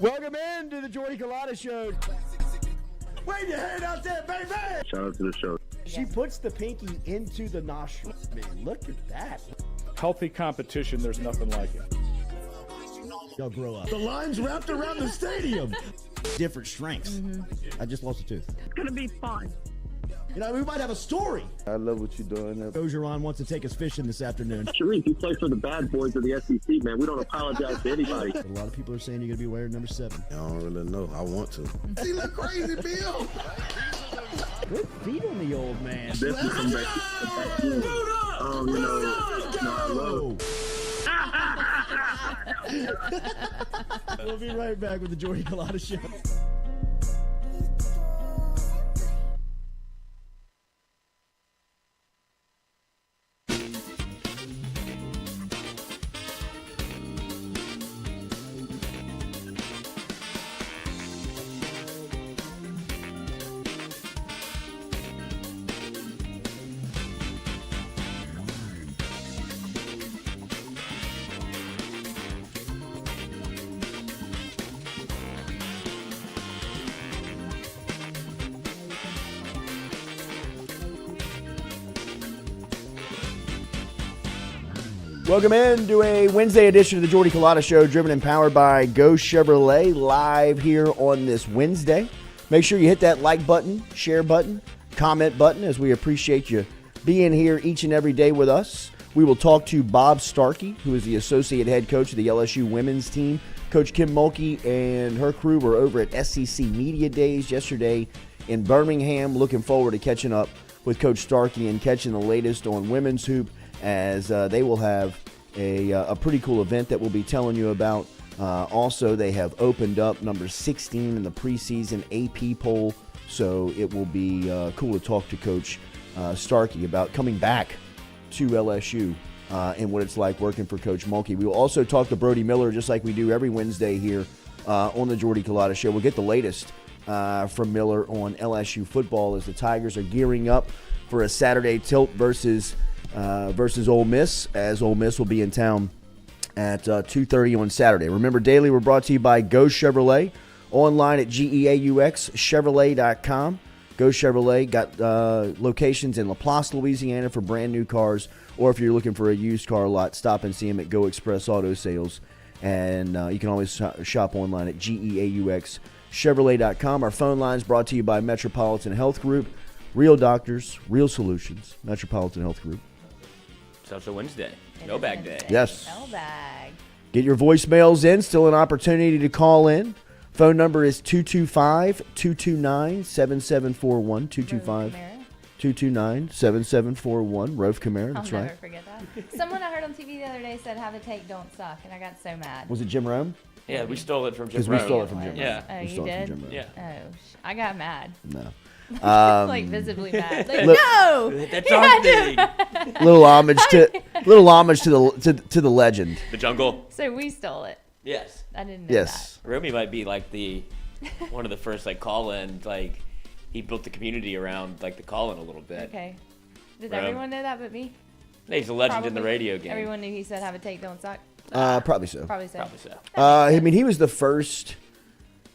Welcome into the Jordy Culotta Show. Wave your hand out there, baby! Shout out to the show. She puts the pinky into the nostril. Man, look at that. Healthy competition, there's nothing like it. Y'all grow up. The line's wrapped around the stadium. Different strengths. I just lost a tooth. It's going to be fun. You know, we might have a story. I love what you're doing. Ogeron wants to take us fishing this afternoon. Sharif, you play for the bad boys of the SEC, man. We don't apologize to anybody. But a lot of people are saying you're going to be wearing number 7. I don't really know. I want to. He look crazy, Bill. Good feet on the old man. Definitely come back. We'll be right back with the Jordy Culotta Show. Welcome into a Wednesday edition of the Jordy Culotta Show, driven and powered by Go Chevrolet, live here on this Wednesday. Make sure you hit that like button, share button, comment button, as we appreciate you being here each and every day with us. We will talk to Bob Starkey, who is the associate head coach of the LSU women's team. Coach Kim Mulkey and her crew were over at SEC Media Days yesterday in Birmingham. Looking forward to catching up with Coach Starkey and catching the latest on women's hoop, as they will have a pretty cool event that we'll be telling you about. Also, they have opened up number 16 in the preseason AP poll, so it will be cool to talk to Coach Starkey about coming back to LSU and what it's like working for Coach Mulkey. We will also talk to Brody Miller, just like we do every Wednesday here on the Jordy Culotta Show. We'll get the latest from Miller on LSU football as the Tigers are gearing up for a Saturday tilt versus Ole Miss, as Ole Miss will be in town at 2:30 on Saturday. Remember, daily we're brought to you by Go Chevrolet, online at GEAUXChevrolet.com. Go Chevrolet got locations in LaPlace, Louisiana for brand new cars, or if you're looking for a used car lot, stop and see them at Go Express Auto Sales. And you can always shop online at GEAUXChevrolet.com. Our phone line is brought to you by Metropolitan Health Group. Real doctors, real solutions. Metropolitan Health Group. It's also Wednesday. Mailbag day. Yes. Mailbag. Get your voicemails in. Still an opportunity to call in. Phone number is 225-229-7741. 229-7741. Rove Camara, that's I'll right. never forget that. Someone I heard on TV the other day said, "Have a take, don't suck," and I got so mad. Was it Jim Rome? Yeah, we stole it from Jim Because we Rome. stole it from Jim Rome. Yeah. Oh, We you stole it did? from Jim Rome. Yeah. Oh, I got mad. No. Like visibly mad. Like, Look- no! That's our thing. Little homage to the legend. The jungle. So we stole it. Yes. I didn't know Yes. Romy might be like one of the first call-in. Like he built the community around like the call-in a little bit. that. Okay. Does Rome. everyone know that but me? He's a legend in the Probably. radio game. Everyone knew he said, "Have a take, don't suck." Probably so. Probably so. Probably so. I mean, he was the first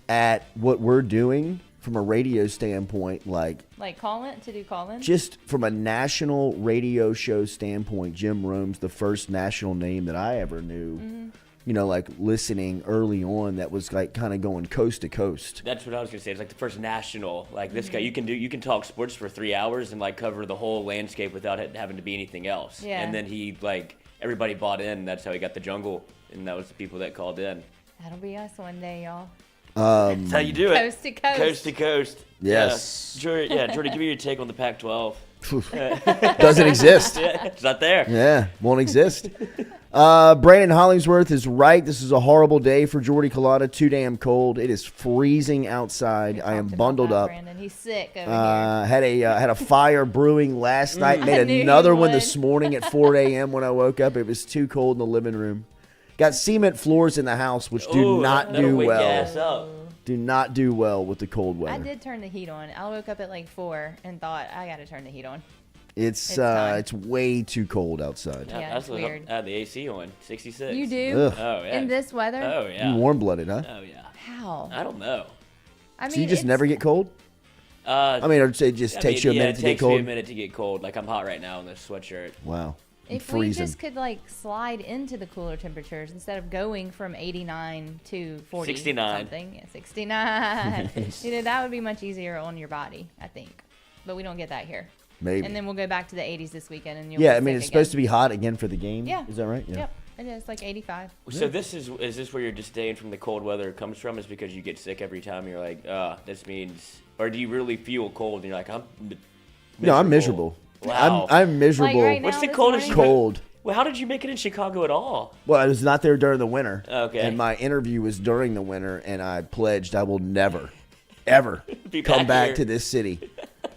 at what we're doing from a radio standpoint, like Like to do call-in? just from a national radio show standpoint. Jim Rome's the first national name that I ever knew. Mm-hmm. You know, like listening early on, that was like kind of going coast to coast. That's what I was gonna say. It's like the first national. Like this Mm-hmm. guy, you can talk sports for 3 hours and like cover the whole landscape without it having to be anything else. Yeah. And then he everybody bought in. That's how he got the jungle, and that was the people that called in. That'll be us one day, y'all. That's how you do it. Coast to coast. Coast to coast. Yes. Yeah. Jordy, give me your take on the Pac-12. Doesn't exist. Yeah, it's not there. Yeah, won't exist. Brandon Hollingsworth is right. This is a horrible day for Jordy Culotta. Too damn cold. It is freezing outside. We I am talked about bundled that, up. Brandon. He's sick over here. Had a fire brewing last night. I Made knew another you one would. this morning at 4 a.m. when I woke up. It was too cold in the living room. Got cement floors in the house, which do Ooh, not that'll do wake well. your ass up. Do not do well with the cold weather. I did turn the heat on. I woke up at like 4 and thought, I got to turn the heat on. It's time. it's way too cold outside. Yeah, it's weird. I had the AC on, 66. You do? Ugh. Oh, yeah. In this weather? Oh, yeah. You warm-blooded, huh? Oh, yeah. How? I don't know. I mean, So you just it's- never get cold? I mean, I'd say it just takes you a minute to get It takes me cold. a minute to get cold. Like, I'm hot right now in this sweatshirt. Wow. I'm If we freezing. just could like slide into the cooler temperatures instead of going from 89 to 40 69. something, yeah, 69. That would be much easier on your body, I think. But we don't get that here. Maybe. And then we'll go back to the 80s this weekend, and you'll Yeah, be I mean, sick it's supposed to again. be hot again for the game. Yeah. Is that right? Yeah. Yep, it is like 85. So this is this where your disdain from the cold weather comes from? Is because you get sick every time? You're like, this means, or do you really feel cold? And you're like, I'm miserable. No, I'm miserable. Wow. I'm miserable. Like right now, What's the this coldest morning- Cold. Well, how did you make it in Chicago at all? Well, I was not there during the winter. Okay. And my interview was during the winter, and I pledged I will never, ever Be come back back here. to this city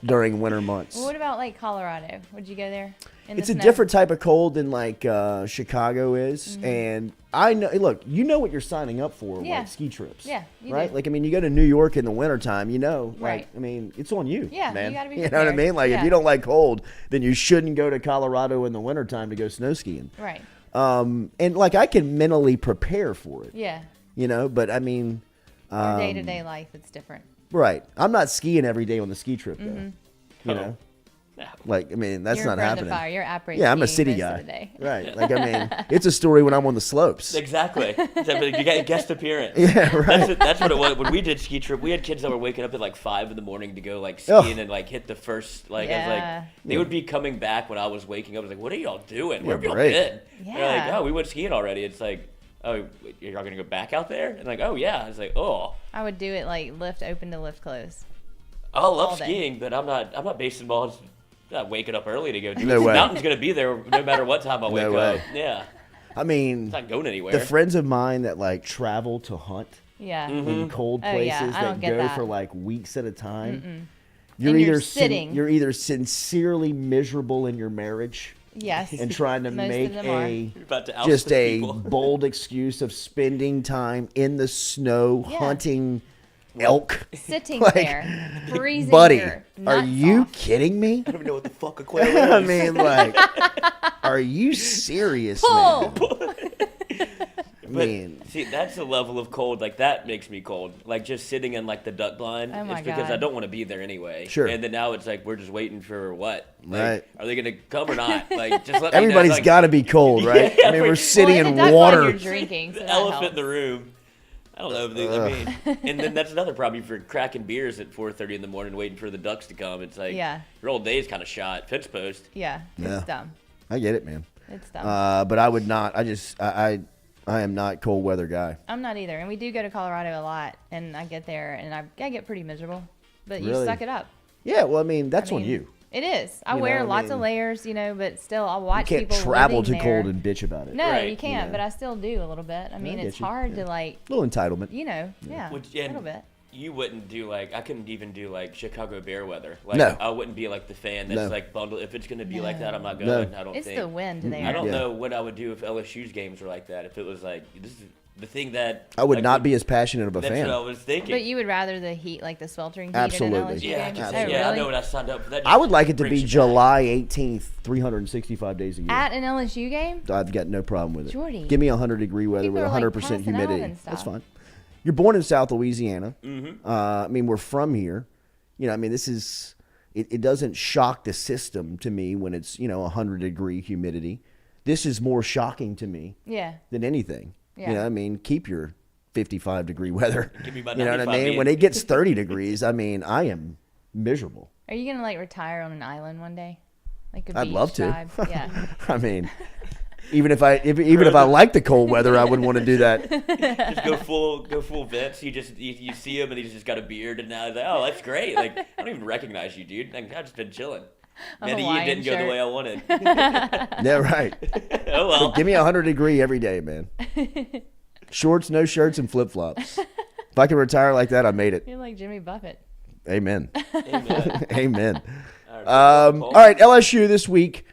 during winter months. Well, what about like Colorado? Would you go there? In It's the a snow? different type of cold than like Chicago is, Mm-hmm. and I know. Look, you know what you're signing up for, Yeah. like ski trips. Yeah, you right. do. Like I mean, you go to New York in the wintertime, you know. Right. Like I mean, it's on you. Yeah, you man. gotta be You know what I prepared. mean? Like if Yeah. you don't like cold, then you shouldn't go to Colorado in the wintertime to go snow skiing. Right. And like I can mentally prepare for it. Yeah. You know, but I mean, Our day-to-day life, it's different. right. I'm not skiing every day on the ski trip though. Mm-hmm. You know, like I mean, that's You're not in front happening. of the fire. You're après Yeah, I'm a skiing city most guy. of the day. Right. Like I mean, it's a story when I'm on the slopes. Exactly. You got a guest appearance. Yeah, right. That's what it was. When we did ski trip, we had kids that were waking up at like 5 in the morning to go like Ugh. skiing and like hit the first like I was Yeah. like they would be coming back when I was waking up. I was like, what are y'all doing? Where have y'all break. been? They're like, Yeah. oh, we went skiing already. It's like, oh, you're not gonna go back out there? And like, oh yeah. It's like, oh, I would do it like lift open to lift close. I love All day. skiing, but I'm not basing balls. Not waking up early to go do it. No The way. mountain's gonna be there no matter what time I wake No up. way. Yeah, I mean, it's not going anywhere. the friends of mine that like travel to hunt Yeah. in cold Oh, places yeah, I don't that get go that. for like weeks at a time. And You're you're either sitting. you're either sincerely miserable in your marriage Yes. and trying to Most of make them are. You're about to oust just the a people. bold excuse of spending time in the snow Yeah. hunting elk. Sitting Like, there, freezing Buddy, your are nuts you off. kidding me? I don't even know what the fuck a quail is. I mean, like, are you serious, Pull. man? I But mean, see, that's the level of cold. Like that makes me cold. Like just sitting in like the duck blind. Oh my it's because God. I don't want to be there anyway. Sure. And then now it's like we're just waiting for what? Like, Right. Are they gonna come or not? Like just let everybody's me know. Like, got to be cold, right? Yeah, I mean, we're well, sitting Well, in the duck blind, water. You're drinking. So the that elephant in helps. the room. I don't know. I mean, and then that's another problem for cracking beers at 4:30 in the morning, waiting for the ducks to come. It's like Yeah. your whole day's kind of shot. Fence post. Yeah. Yeah. It's dumb. I get it, man. It's dumb. But I would not. I am not cold weather guy. I'm not either. And we do go to Colorado a lot. And I get there and I get pretty miserable. But you Really? suck it up. Yeah, well, I mean, that's I on mean, you. It is. I You know, wear I lots mean, of layers, but still I'll You watch can't people travel living too there. cold and bitch about it. No, Right. you can't. know. But I still do a little bit. I mean, get it's you. hard Yeah. to A little entitlement. yeah, Which, a little bit. You wouldn't do like I couldn't even do like Chicago bear weather. Like No. I wouldn't be like the fan that's No. like bundled. If it's gonna be like that, I'm not No. going. No. I don't It's think. the wind there. I don't Yeah. know what I would do if LSU's games were like that. If it was like this is the thing that I would like, not be as passionate of a That's fan. what I was thinking. But you would rather the heat, like the sweltering heat Absolutely. in an LSU yeah, game? just, Oh, yeah. I really? know when I signed up for that. I would like it to brings be you back. July 18th, 365 days a year. At an LSU game? I've got no problem with it. Jordy. Give me 100-degree weather People with are, like, 100% passing out humidity. and stuff. That's fine. You're born in South Louisiana. Mm-hmm. I mean, we're from here. I mean, this is it doesn't shock the system to me when it's 100-degree humidity. This is more shocking to me Yeah. than anything. Yeah. I mean, keep your 55-degree weather. Give me my You know what I 95 mean? When it gets 30 degrees, I mean, I am miserable. Are you gonna retire on an island one day? Like a I'd beach love to. vibe? Yeah. I mean, even if I like the cold weather, I would want to do that. Just go full Vince. You see him and he's just got a beard and now he's like, oh, that's great. Like I don't even recognize you, dude. Like, I've just been chilling. Man, you Hawaiian didn't go the shirt. way I wanted. Yeah, right. Oh well. Give me 100-degree every day, man. Shorts, no shirts, and flip-flops. If I could retire like that, I made it. You're like Jimmy Buffett. Amen. Amen. Amen. All All right, LSU this week.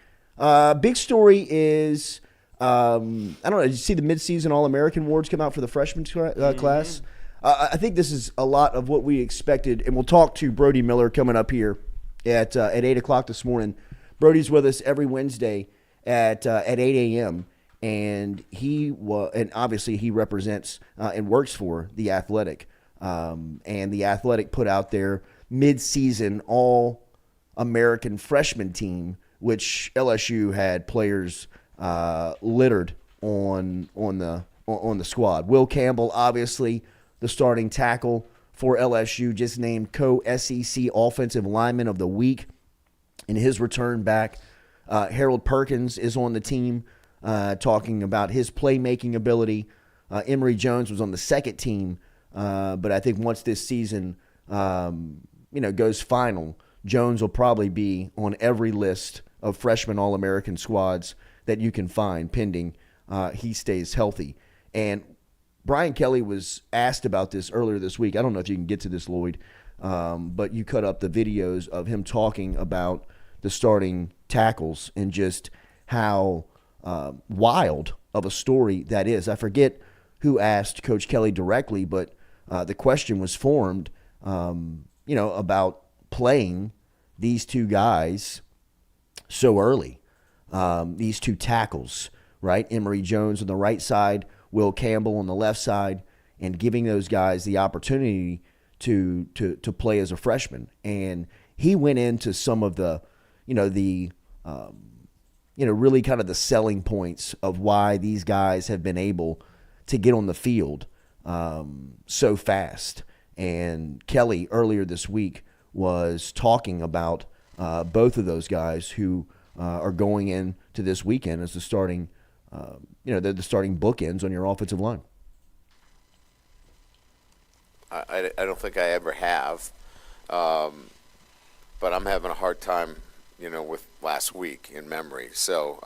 Big story is, I don't know, did you see the midseason All-American awards come out for the freshman class? I think this is a lot of what we expected, and we'll talk to Brody Miller coming up here at 8 o'clock this morning. Brody's with us every Wednesday at 8 a.m. And obviously he represents and works for The Athletic. And The Athletic put out their mid-season All-American freshman team, which LSU had players littered on the squad. Will Campbell, obviously the starting tackle for LSU, just named co-SEC Offensive Lineman of the Week in his return back. Harold Perkins is on the team, talking about his playmaking ability. Emory Jones was on the second team, but I think once this season goes final, Jones will probably be on every list of freshman All-American squads that you can find, pending he stays healthy. And Brian Kelly was asked about this earlier this week. I don't know if you can get to this, Lloyd, but you cut up the videos of him talking about the starting tackles and just how wild of a story that is. I forget who asked Coach Kelly directly, but the question was formed, about playing these two guys so early, these two tackles, right? Emory Jones on the right side, Will Campbell on the left side, and giving those guys the opportunity to play as a freshman. And he went into some of the, really kind of the selling points of why these guys have been able to get on the field so fast. And Kelly earlier this week was talking about both of those guys who are going into this weekend as the starting, they're the starting bookends on your offensive line. I don't think I ever have, but I'm having a hard time, with last week in memory. So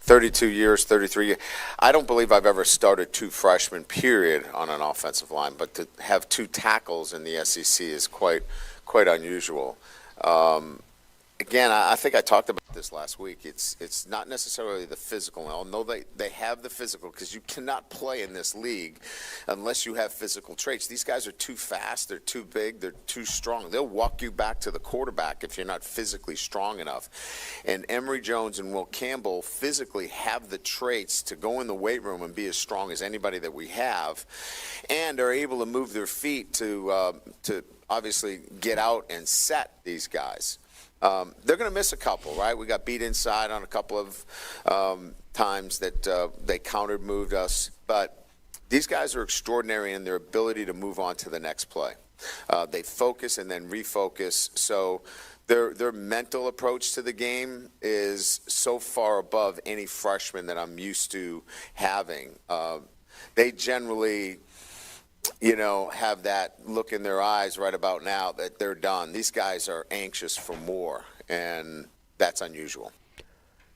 32 years, 33 years. I don't believe I've ever started two freshmen, period, on an offensive line, but to have two tackles in the SEC is quite unusual. Again, I think I talked about this last week. It's not necessarily the physical. Although they have the physical, because you cannot play in this league unless you have physical traits. These guys are too fast. They're too big. They're too strong. They'll walk you back to the quarterback if you're not physically strong enough. And Emory Jones and Will Campbell physically have the traits to go in the weight room and be as strong as anybody that we have, and are able to move their feet to obviously get out and set these guys. They're going to miss a couple, right? We got beat inside on a couple of times that they moved us. But these guys are extraordinary in their ability to move on to the next play. They focus and then refocus. So their mental approach to the game is so far above any freshman that I'm used to having. They generally have that look in their eyes right about now that they're done. These guys are anxious for more, and that's unusual.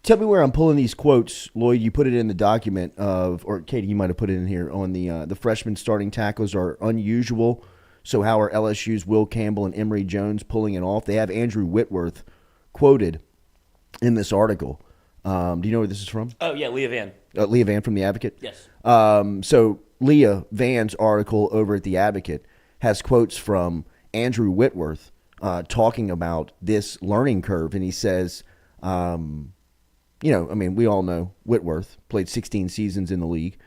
Tell me where I'm pulling these quotes, Lloyd. You put it in the document or Katie, you might have put it in here on the freshman starting tackles are unusual. So how are LSU's Will Campbell and Emory Jones pulling it off? They have Andrew Whitworth quoted in this article. Do you know where this is from? Oh, yeah, Leah Van. Leah Van from The Advocate? Yes. So Leah Van's article over at The Advocate has quotes from Andrew Whitworth talking about this learning curve. And he says, we all know Whitworth played 16 seasons in the league.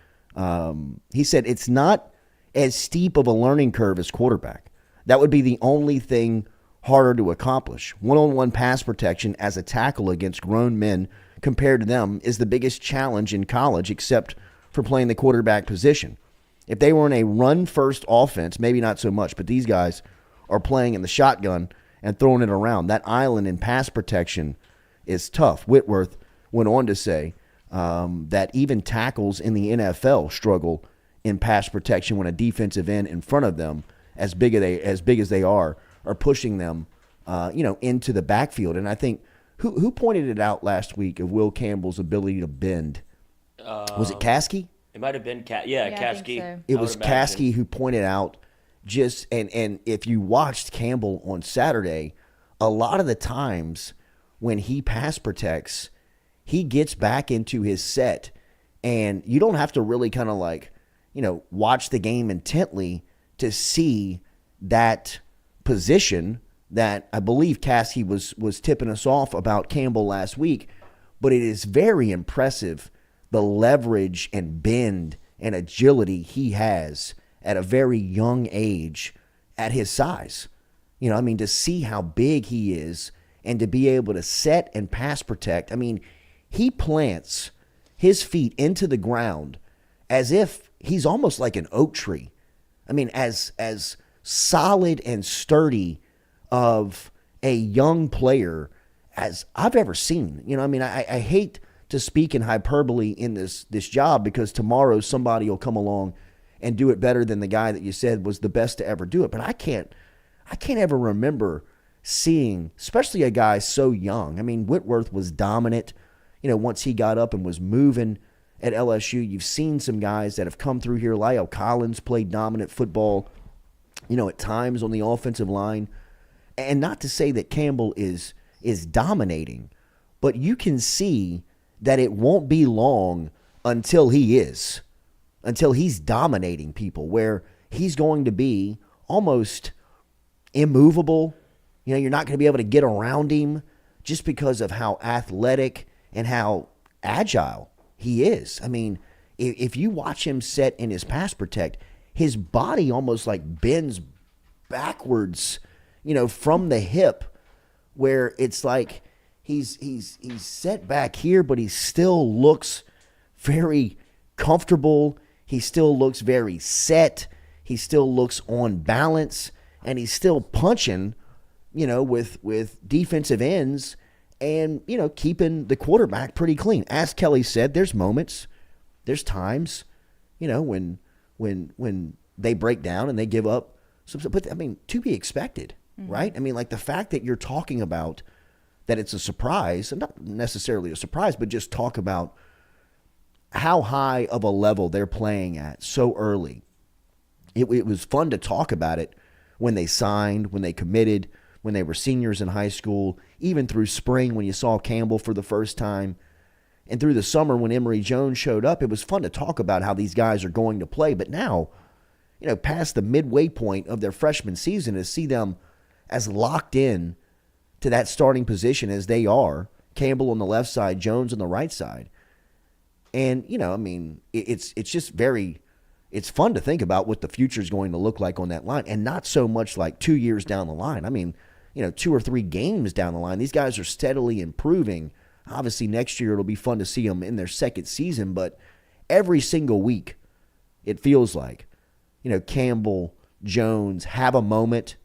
He said it's not as steep of a learning curve as quarterback. That would be the only thing harder to accomplish. One-on-one pass protection as a tackle against grown men compared to them is the biggest challenge in college, except for playing the quarterback position. If they were in a run-first offense, maybe not so much, but these guys are playing in the shotgun and throwing it around. That island in pass protection is tough. Whitworth went on to say that even tackles in the NFL struggle in pass protection when a defensive end in front of them, as big as they are pushing them, into the backfield. And I think who pointed it out last week of Will Campbell's ability to bend? Was it Caskey? It might have been I Kasky. think so. It was Caskey who pointed out and if you watched Campbell on Saturday, a lot of the times when he pass protects, he gets back into his set, and you don't have to really kind of watch the game intently to see that position that I believe Cassie was tipping us off about Campbell last week, but it is very impressive the leverage and bend and agility he has at a very young age at his size. You know, I mean, to see how big he is and to be able to set and pass protect. I mean, he plants his feet into the ground as if he's almost like an oak tree. I mean, as solid and sturdy of a young player as I've ever seen. You know, I mean, I hate to speak in hyperbole in this job, because tomorrow somebody will come along and do it better than the guy that you said was the best to ever do it. But I can't ever remember seeing, especially a guy so young. I mean, Whitworth was dominant, you know, once he got up and was moving at LSU. You've seen some guys that have come through here. Lyle Collins played dominant football, you know, at times on the offensive line. And not to say that Campbell is dominating, but you can see that it won't be long until he's dominating people, where he's going to be almost immovable. You know, you're not going to be able to get around him just because of how athletic and how agile he is. I mean, if you watch him set in his pass protect, his body almost like bends backwards, you know, from the hip, where it's like he's set back here, but he still looks very comfortable. He still looks very set. He still looks on balance, and he's still punching, you know, with defensive ends and, you know, keeping the quarterback pretty clean. As Kelly said, there's moments, there's times, you know, when they break down and they give up some, but I mean, to be expected, right? I mean, like the fact that you're talking about that it's a surprise, and not necessarily a surprise, but just talk about how high of a level they're playing at so early. It was fun to talk about it when they signed, when they committed, when they were seniors in high school, even through spring when you saw Campbell for the first time, and through the summer when Emory Jones showed up. It was fun to talk about how these guys are going to play. But now, you know, past the midway point of their freshman season, to see them as locked in to that starting position as they are, Campbell on the left side, Jones on the right side. And, you know, I mean, it's just very, it's fun to think about what the future is going to look like on that line, and not so much like 2 years down the line. I mean, you know, 2 or 3 games down the line, these guys are steadily improving. Obviously, next year it'll be fun to see them in their second season, but every single week it feels like, you know, Campbell, Jones have a moment,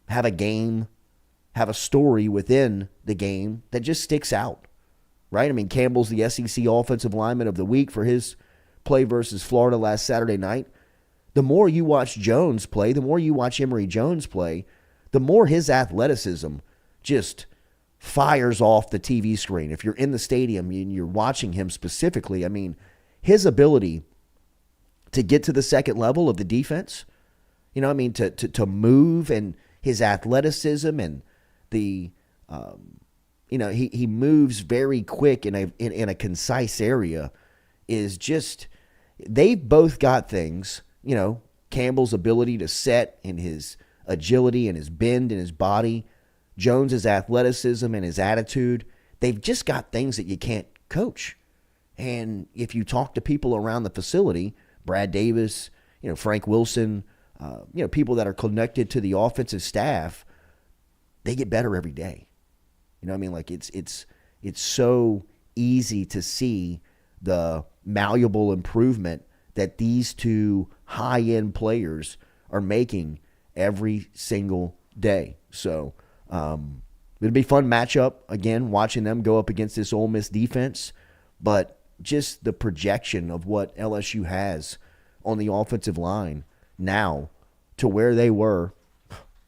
have a game, have a story within the game that just sticks out, right? I mean, Campbell's the SEC Offensive Lineman of the Week for his play versus Florida last Saturday night. The more you watch Jones play, the more you watch Emory Jones play, the more his athleticism just fires off the TV screen. If you're in the stadium and you're watching him specifically, I mean, his ability to get to the second level of the defense, you know, I mean, to move, and his athleticism and the, you know, he moves very quick in a concise area, is just, they've both got things, you know, Campbell's ability to set and his agility and his bend in his body, Jones's athleticism and his attitude. They've just got things that you can't coach. And if you talk to people around the facility, Brad Davis, you know, Frank Wilson, you know, people that are connected to the offensive staff, they get better every day. You know what I mean? Like it's so easy to see the malleable improvement that these two high-end players are making every single day. So it'll be a fun matchup, again, watching them go up against this Ole Miss defense. But just the projection of what LSU has on the offensive line now to where they were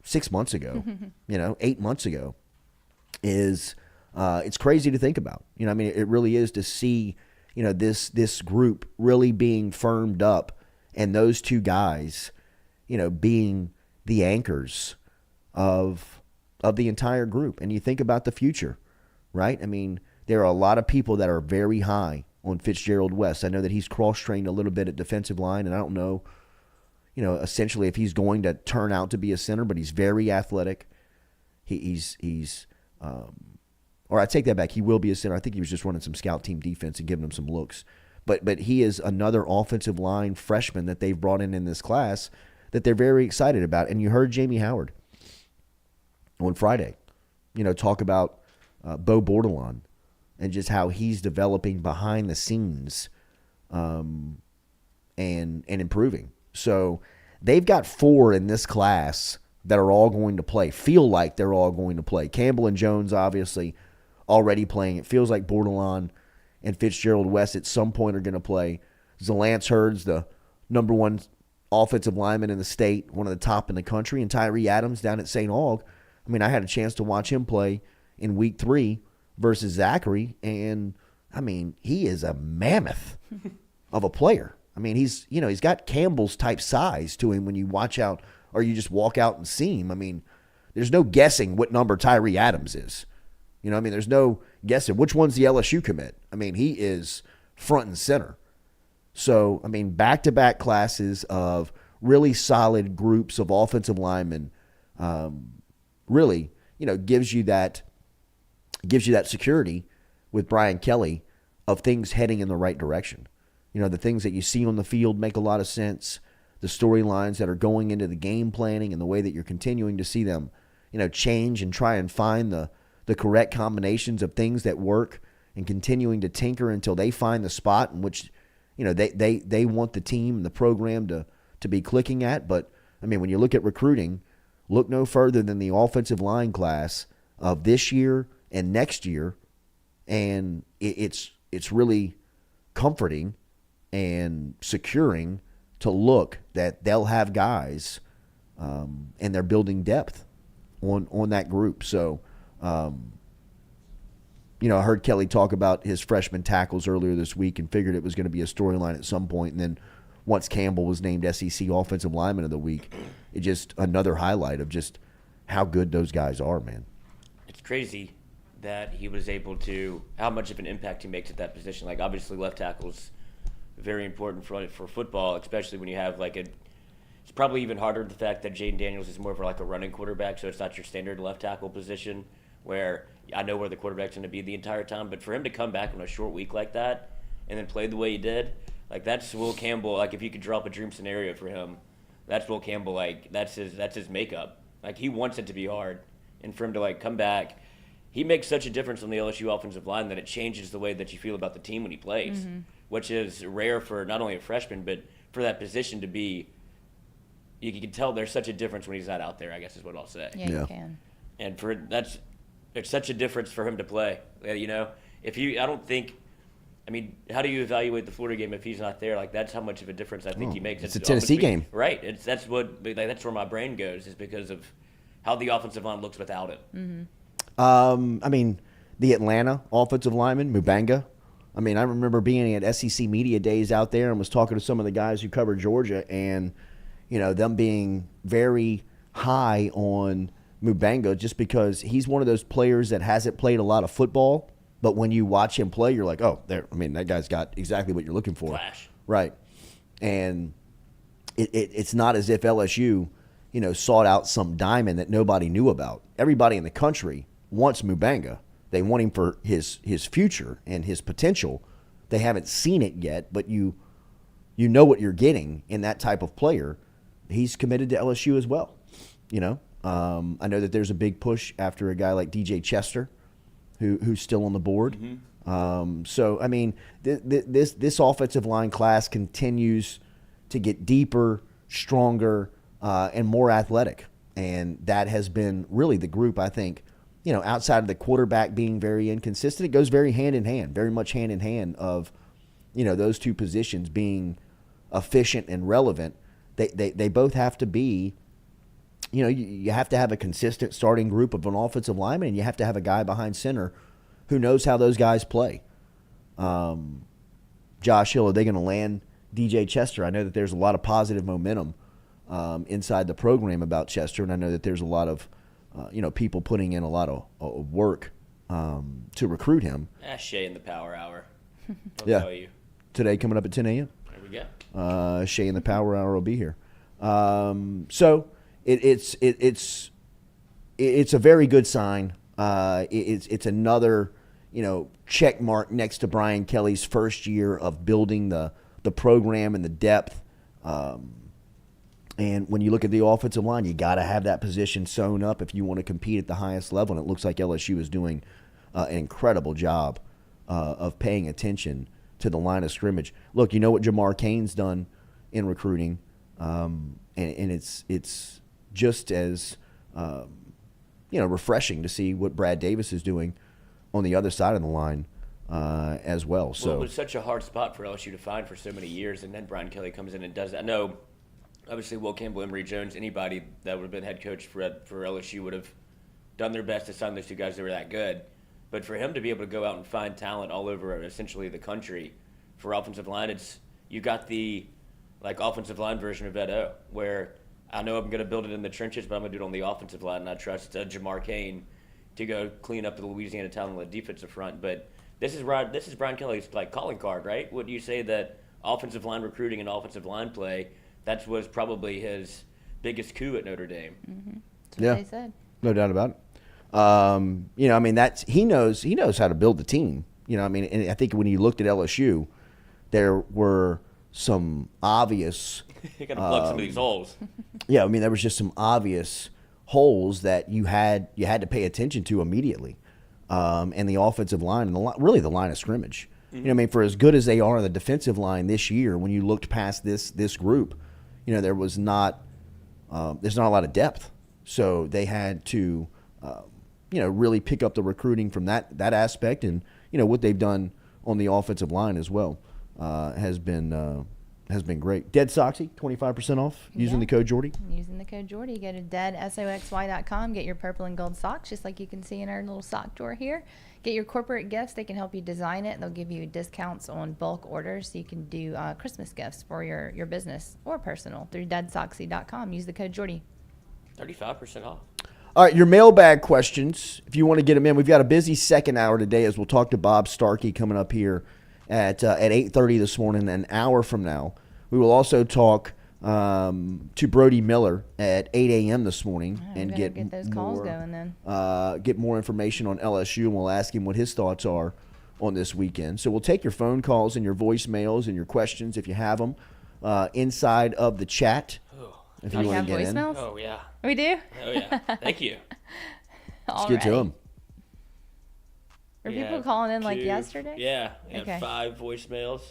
6 months ago, you know, 8 months ago, is it's crazy to think about. You know, I mean, it really is, to see, you know, this group really being firmed up, and those two guys, you know, being the anchors of the entire group. And you think about the future, right? I mean, there are a lot of people that are very high on Fitzgerald West. I know that he's cross-trained a little bit at defensive line, and I don't know, you know, essentially if he's going to turn out to be a center, but he's very athletic. he's or I take that back. He will be a center. I think he was just running some scout team defense and giving them some looks. But he is another offensive line freshman that they've brought in this class that they're very excited about. And you heard Jamie Howard on Friday, talk about Bo Bordelon and just how he's developing behind the scenes and improving. So they've got 4 in this class that are all going to play, feel like they're all going to play. Campbell and Jones obviously already playing. It feels like Bordelon and Fitzgerald West at some point are going to play. Zalance Hurd's the number 1 offensive lineman in the state, one of the top in the country, and Tyree Adams down at St. Aug. I mean, I had a chance to watch him play in week 3 versus Zachary, and, I mean, he is a mammoth of a player. I mean, he's got Campbell's type size to him when you watch out or you just walk out and see him. I mean, there's no guessing what number Tyree Adams is. There's no guessing which one's the LSU commit. I mean, he is front and center. So, I mean, back-to-back classes of really solid groups of offensive linemen really, gives you that security with Brian Kelly of things heading in the right direction. The things that you see on the field make a lot of sense. The storylines that are going into the game planning and the way that you're continuing to see them, change and try and find the correct combinations of things that work and continuing to tinker until they find the spot in which, they want the team and the program to be clicking at. But, I mean, when you look at recruiting, look no further than the offensive line class of this year and next year, and it's really comforting and securing to look that they'll have guys and they're building depth on that group. So, I heard Kelly talk about his freshman tackles earlier this week and figured it was going to be a storyline at some point. And then once Campbell was named SEC Offensive Lineman of the Week, it just another highlight of just how good those guys are, man. It's crazy that he was able to, how much of an impact he makes at that position. Like, obviously, left tackle's very important for football, especially when you have it's probably even harder the fact that Jaden Daniels is more of a running quarterback, so it's not your standard left tackle position where I know where the quarterback's going to be the entire time. But for him to come back on a short week like that and then play the way he did, that's Will Campbell. If you could draw up a dream scenario for him, that's Will Campbell. That's his makeup. He wants it to be hard, and for him to come back, he makes such a difference on the LSU offensive line that it changes the way that you feel about the team when he plays, which is rare for not only a freshman but for that position to be. You can tell there's such a difference when he's not out there, I guess is what I'll say. Yeah, you can. And it's such a difference for him to play. I don't think. I mean, how do you evaluate the Florida game if he's not there? That's how much of a difference I think he makes. It's a Tennessee game, right? That's where my brain goes, is because of how the offensive line looks without it. I mean, the Atlanta offensive lineman Mubanga. I mean, I remember being at SEC Media Days out there and was talking to some of the guys who covered Georgia, and them being very high on Mubanga just because he's one of those players that hasn't played a lot of football, but when you watch him play, you're like, oh, that guy's got exactly what you're looking for. Flash. Right. And it's not as if LSU, sought out some diamond that nobody knew about. Everybody in the country wants Mubanga. They want him for his future and his potential. They haven't seen it yet, but you know what you're getting in that type of player. He's committed to LSU as well. I know that there's a big push after a guy like DJ Chester, who's still on the board. So I mean, this offensive line class continues to get deeper, stronger, and more athletic, and that has been really the group. I think, outside of the quarterback being very inconsistent, it goes very hand in hand, very much hand in hand of, those two positions being efficient and relevant. They both have to be. You have to have a consistent starting group of an offensive lineman, and you have to have a guy behind center who knows how those guys play. Josh Hill, are they going to land DJ Chester? I know that there's a lot of positive momentum inside the program about Chester, and I know that there's a lot of people putting in a lot of work to recruit him. Shay in the Power Hour. I'll tell you. Today coming up at 10 a.m. There we go. Shay in the Power Hour will be here. So it's it's a very good sign. It's another, check mark next to Brian Kelly's first year of building the program and the depth. And when you look at the offensive line, you got to have that position sewn up if you want to compete at the highest level. And it looks like LSU is doing an incredible job of paying attention to the line of scrimmage. Look, you know what Jamar Cain's done in recruiting, and it's just as refreshing to see what Brad Davis is doing on the other side of the line as well. So it was such a hard spot for LSU to find for so many years, and then Brian Kelly comes in and does that. I know, obviously, Will Campbell, Emory Jones, anybody that would have been head coach for LSU would have done their best to sign those two guys that were that good. But for him to be able to go out and find talent all over essentially the country for offensive line, you got the offensive line version of Ed O, where I know I'm going to build it in the trenches, but I'm going to do it on the offensive line, and I trust Jamar Cain to go clean up the Louisiana talent on the defensive front. But this is Brian Kelly's calling card, right? Would you say that offensive line recruiting and offensive line play, that was probably his biggest coup at Notre Dame? Mm-hmm. That's what they said. No doubt about it. He knows how to build the team. And I think when you looked at LSU, there were some obvious. You got to plug some of these holes. Yeah, there was just some obvious holes that you had to pay attention to immediately, and the offensive line and really the line of scrimmage. Mm-hmm. For as good as they are on the defensive line this year, when you looked past this group, there's not a lot of depth, so they had to. Really pick up the recruiting from that aspect, and what they've done on the offensive line as well has been great. Dead Soxy, 25% off using the code Jordy. Using the code Jordy, go to deadsoxy.com, get your purple and gold socks, just like you can see in our little sock drawer here. Get your corporate gifts; they can help you design it. They'll give you discounts on bulk orders, so you can do Christmas gifts for your business or personal through deadsoxy.com. Use the code Jordy. 35% off. All right, your mailbag questions, if you want to get them in. We've got a busy second hour today as we'll talk to Bob Starkey coming up here at 8:30 this morning, an hour from now. We will also talk to Brody Miller at 8 a.m. this morning and get those calls going then. Get more information on LSU, and we'll ask him what his thoughts are on this weekend. So we'll take your phone calls and your voicemails and your questions if you have them inside of the chat. If you want to get voicemails? in. Oh, yeah. We do? Oh, yeah. Thank you. Let's get to them. Were people calling in yesterday? Yeah. Okay. 5 voicemails.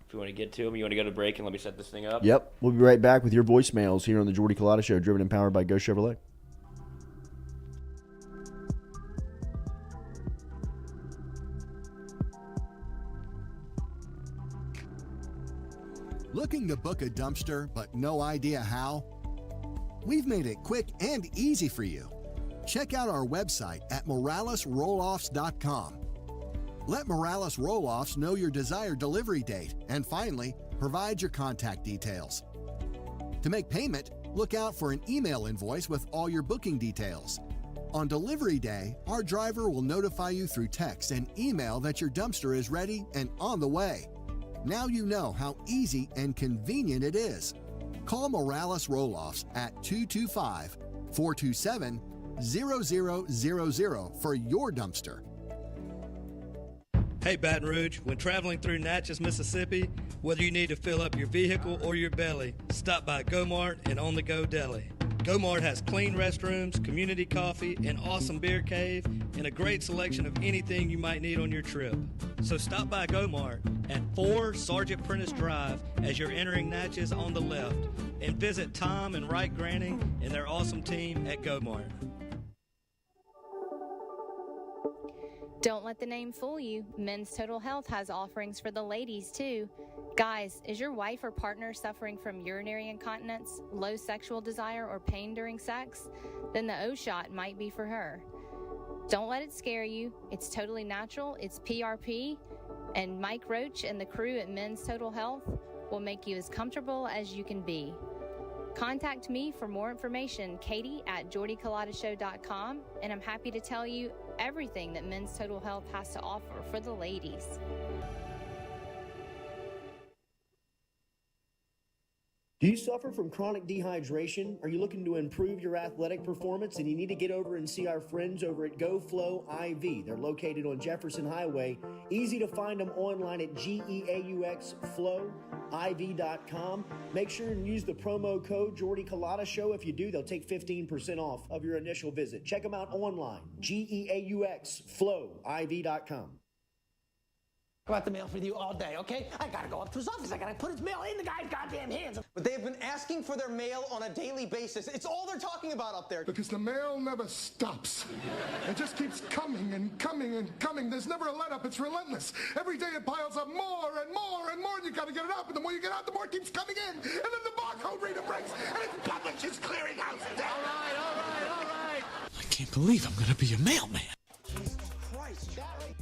If you want to get to them, you want to go to break and let me set this thing up? Yep. We'll be right back with your voicemails here on the Jordy Culotta Show, driven and powered by Go Chevrolet. Looking to book a dumpster but no idea how? We've made it quick and easy for you. Check out our website at moralesrolloffs.com. Let Morales Rolloffs know your desired delivery date, and finally, provide your contact details. To make payment, look out for an email invoice with all your booking details. On delivery day, our driver will notify you through text and email that your dumpster is ready and on the way. Now you know how easy and convenient it is. Call Morales Rolloffs at 225-427-0000 for your dumpster. Hey Baton Rouge, when traveling through Natchez, Mississippi, whether you need to fill up your vehicle or your belly, stop by Go-Mart and On The Go Deli. Go-Mart has clean restrooms, community coffee, an awesome beer cave, and a great selection of anything you might need on your trip. So stop by Go-Mart at 4 Sergeant Prentice Drive as you're entering Natchez on the left, and visit Tom and Wright Granning and their awesome team at Go-Mart. Don't let the name fool you. Men's Total Health has offerings for the ladies, too. Guys, is your wife or partner suffering from urinary incontinence, low sexual desire, or pain during sex? Then the O-Shot might be for her. Don't let it scare you. It's totally natural. It's PRP. And Mike Roach and the crew at Men's Total Health will make you as comfortable as you can be. Contact me for more information, Katie at jordyculotta.show.com, and I'm happy to tell you everything that Men's Total Health has to offer for the ladies. Do you suffer from chronic dehydration? Are you looking to improve your athletic performance and you need to get over and see our friends over at GoFlow IV? They're located on Jefferson Highway. Easy to find them online at GEAUXFlowIV.com. Make sure and use the promo code Jordy Culotta Show. If you do, they'll take 15% off of your initial visit. Check them out online, GEAUXFlowIV.com. Go out the mail for you all day, okay? I gotta go up to his office. I gotta put his mail in the guy's goddamn hands. But they've been asking for their mail on a daily basis. It's all they're talking about up there. Because the mail never stops. It just keeps coming and coming and coming. There's never a let up. It's relentless. Every day it piles up more and more and more, and you gotta get it up. And the more you get out, the more it keeps coming in. And then the barcode reader breaks, and it publishes clearinghouse. All right. I can't believe I'm gonna be a mailman. Jesus Christ, Charlie.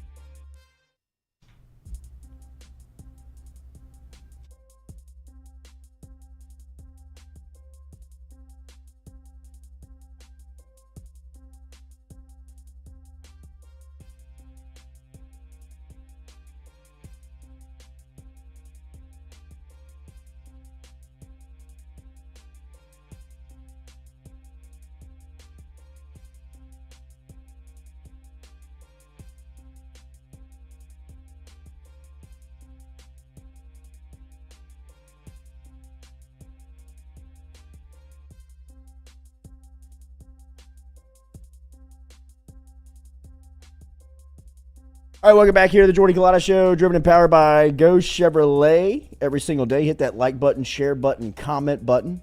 All right, welcome back here to the Jordy Culotta Show, driven and powered by Go Chevrolet. Every single day, hit that like button, share button, comment button.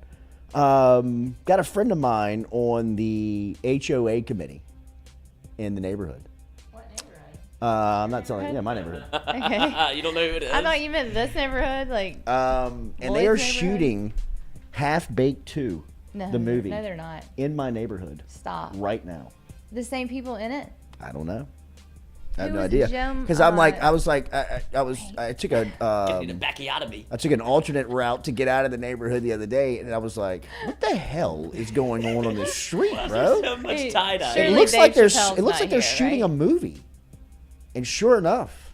Got a friend of mine on the HOA committee in the neighborhood. What neighborhood? I'm not telling you. Yeah, my neighborhood. Okay. You don't know who it is? I thought you meant this neighborhood, like. And they are neighborhood? shooting Half Baked 2, the movie. No, they're not. In my neighborhood. Stop. Right now. The same people in it? I don't know. I have Who no was idea. Jim, Because I took a Getting a backiotomy. I took an alternate route to get out of the neighborhood the other day, and I was like, "What the hell is going on this street, bro?" So much tie-dye. It looks like they're shooting a movie, and sure enough,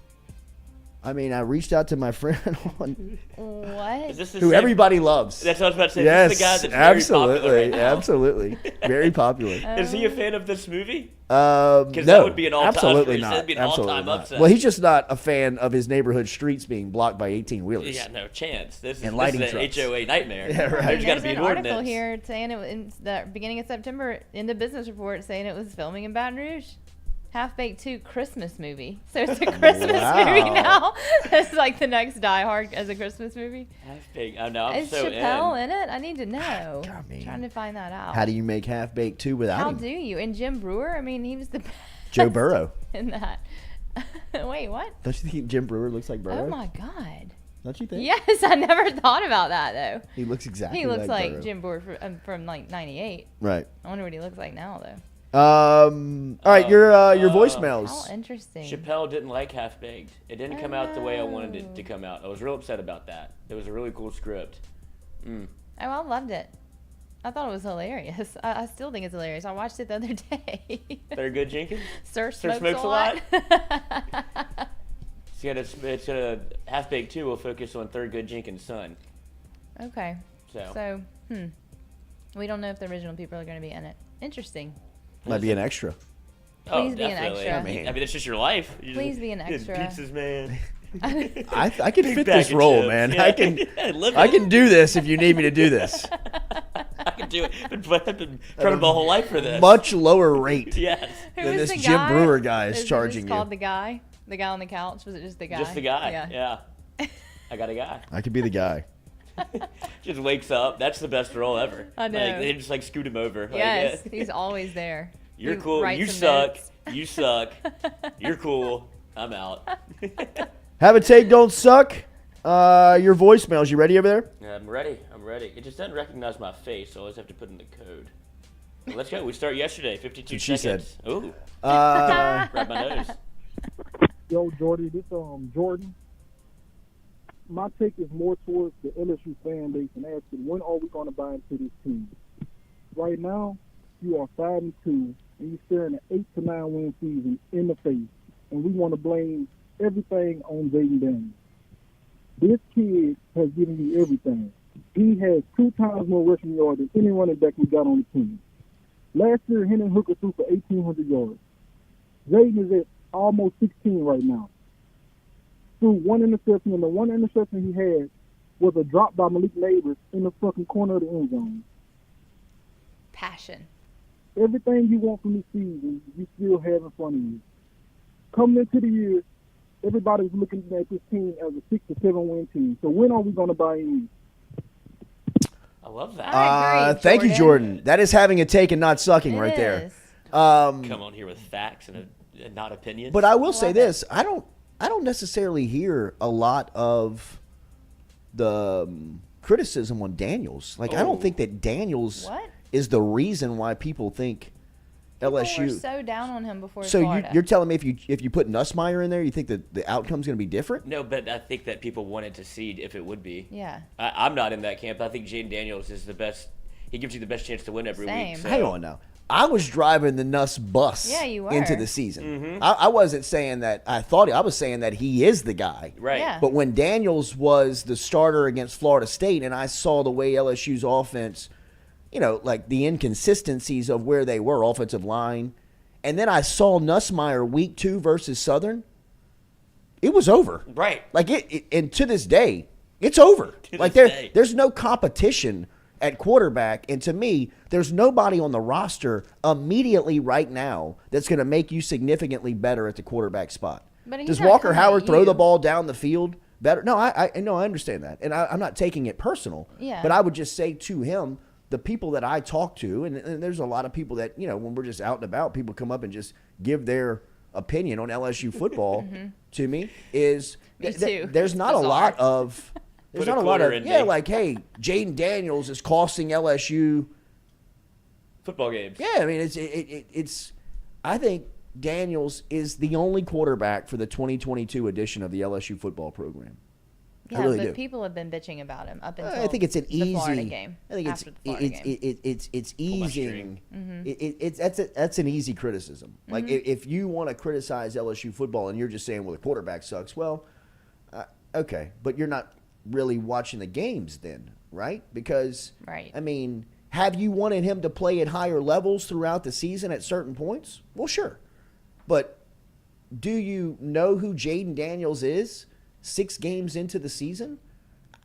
I mean, I reached out to my friend on What? Is this the who same- everybody loves. That's what I was about to say. Yes, This is the guy that's very popular right now. absolutely, very popular. Is he a fan of this movie? No, that would be an all-time- absolutely that'd not. be an Absolutely all-time not. upset. Well, he's just not a fan of his neighborhood streets being blocked by 18-wheelers. Yeah, no chance. This And is lighting an trucks. HOA nightmare. Yeah, right. There's got to There's be an an article ordinance. here saying it was in the beginning of September in the business report saying it was filming in Baton Rouge. Half Baked 2 Christmas movie. So it's a Christmas Wow. movie now. It's like the next Die Hard as a Christmas movie. Half-baked. I know. I'm Is so Chappelle in. in it? I need to know. I mean, Trying to find that out. How do you make Half Baked 2 without How him? do you? And Jim Brewer? I mean, he was the best Joe Burrow. in that. Wait, what? Don't you think Jim Brewer looks like Burrow? Oh my God. Don't you think? Yes, I never thought about that though. He looks exactly He looks like Burrow. Jim Brewer from like '98. Right. I wonder what he looks like now though. All right, your voicemails. How interesting. Chappelle didn't like Half-Baked. It didn't come out the way I wanted it to come out. I was real upset about that. It was a really cool script. Oh, I loved it. I thought it was hilarious. I still think it's hilarious. I watched it the other day. Thurgood Jenkins? Sir Sir smokes a lot. So it's a Half-Baked 2 will focus on Thurgood Jenkins' son. Okay. So. We don't know if the original people are going to be in it. Interesting. Might be an extra. Please be an definitely. extra. I mean, it's just your life. Please be an extra. Pizzas, man. I can Big fit bag this of role, chips. man. Yeah. I can Live I it. can do this if you need me to do this. I can do it. I've been running my whole life for this. Much lower rate Yes. Who than was this the Jim guy? Brewer guy is Is it charging just you. called the guy? The guy on the couch? Was it just the guy? Just the guy. Yeah. I got a guy. I could be the guy. Just wakes up. That's the best role ever. I know. Like, they just scoot him over. Like, Yes, yeah. he's always there. You're He cool. writes You some suck. notes. You suck. You're cool. I'm out. Have a take, don't suck. Your voicemails. You ready over there? Yeah, I'm ready. It just doesn't recognize my face, so I always have to put in the code. Well, let's go. We start yesterday. 52 That's what she seconds. Ooh. Uh, Grab my nose. Yo, Jordy, this Jordan. My take is more towards the LSU fan base and asking, when are we going to buy into this team? Right now, you are 5-2, and you're staring an 8 to 9 win season in the face, and we want to blame everything on Jaden Daniels. This kid has given you everything. he has 2 times more rushing yards than any running back we got on the team. Last year, Hendon Hooker threw for 1,800 yards. Jaden is at almost 16 right now. Threw 1 interception, and the 1 interception he had was a drop by Malik Neighbors in the fucking corner of the end zone. Passion. Everything you want from this season, you still have in front of you. Coming into the year, everybody's looking at this team as a 6 to 7 win team. So when are we going to buy in? I love that. I agree, thank you, Jordan. That is having a take and not sucking right there. is. Come on here with facts and not opinions. But I will say this: I don't necessarily hear a lot of the criticism on Daniels. Like, I don't think that Daniels is the reason why people think LSU. People were so down on him before So Florida. you're telling me if you put Nussmeier in there, you think that the outcome's going to be different? No, but I think that people wanted to see if it would be. Yeah. I'm not in that camp. I think Jaden Daniels is the best. He gives you the best chance to win every Same. week. So. Hang on now. I was driving the Nuss bus Yeah, you were. into the season. Mm-hmm. I wasn't saying that I thought I was saying that he is the guy. Right. Yeah. But when Daniels was the starter against Florida State and I saw the way LSU's offense, like the inconsistencies of where they were, offensive line, and then I saw Nussmeier week 2 versus Southern, it was over. Right. Like and to this day, it's over. Like day. there's no competition at quarterback, and to me, there's nobody on the roster immediately right now that's going to make you significantly better at the quarterback spot. But he's Does not Walker coming at Howard throw you. the ball down the field better? No, I understand that, and I'm not taking it personal. Yeah. But I would just say to him, the people that I talk to, and there's a lot of people that, when we're just out and about, people come up and just give their opinion on LSU football to me, is Me too. there's It's not a bizarre. lot of – There's Put a not a lot of, quarter in, yeah, Dave. like, hey, Jaden Daniels is costing LSU. Football games. Yeah, I mean, it's. I think Daniels is the only quarterback for the 2022 edition of the LSU football program. Yeah, I really but do. people have been bitching about him up until I think it's an the Florida easy game. I think after the Florida game. it's easing. Mm-hmm. That's an easy criticism. Like if you want to criticize LSU football and you're just saying, well, the quarterback sucks. Well, okay, but you're not really watching the games then, right? Because Right. I mean, have you wanted him to play at higher levels throughout the season at certain points? Well, sure, but do you know who Jaden Daniels is 6 games into the season?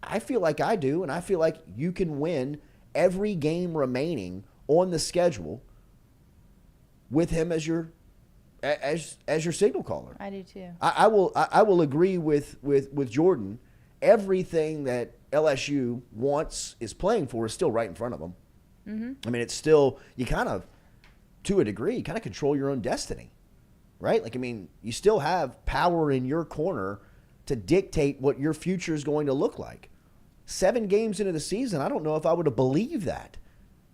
I feel like I do, and I feel like you can win every game remaining on the schedule with him as your signal caller. I do too. I will agree with Jordan. Everything that LSU wants is playing for is still right in front of them. Mm-hmm. I mean, it's still, you kind of, to a degree, kind of control your own destiny, right? Like, I mean, you still have power in your corner to dictate what your future is going to look like. 7 games into the season, I don't know if I would have believed that.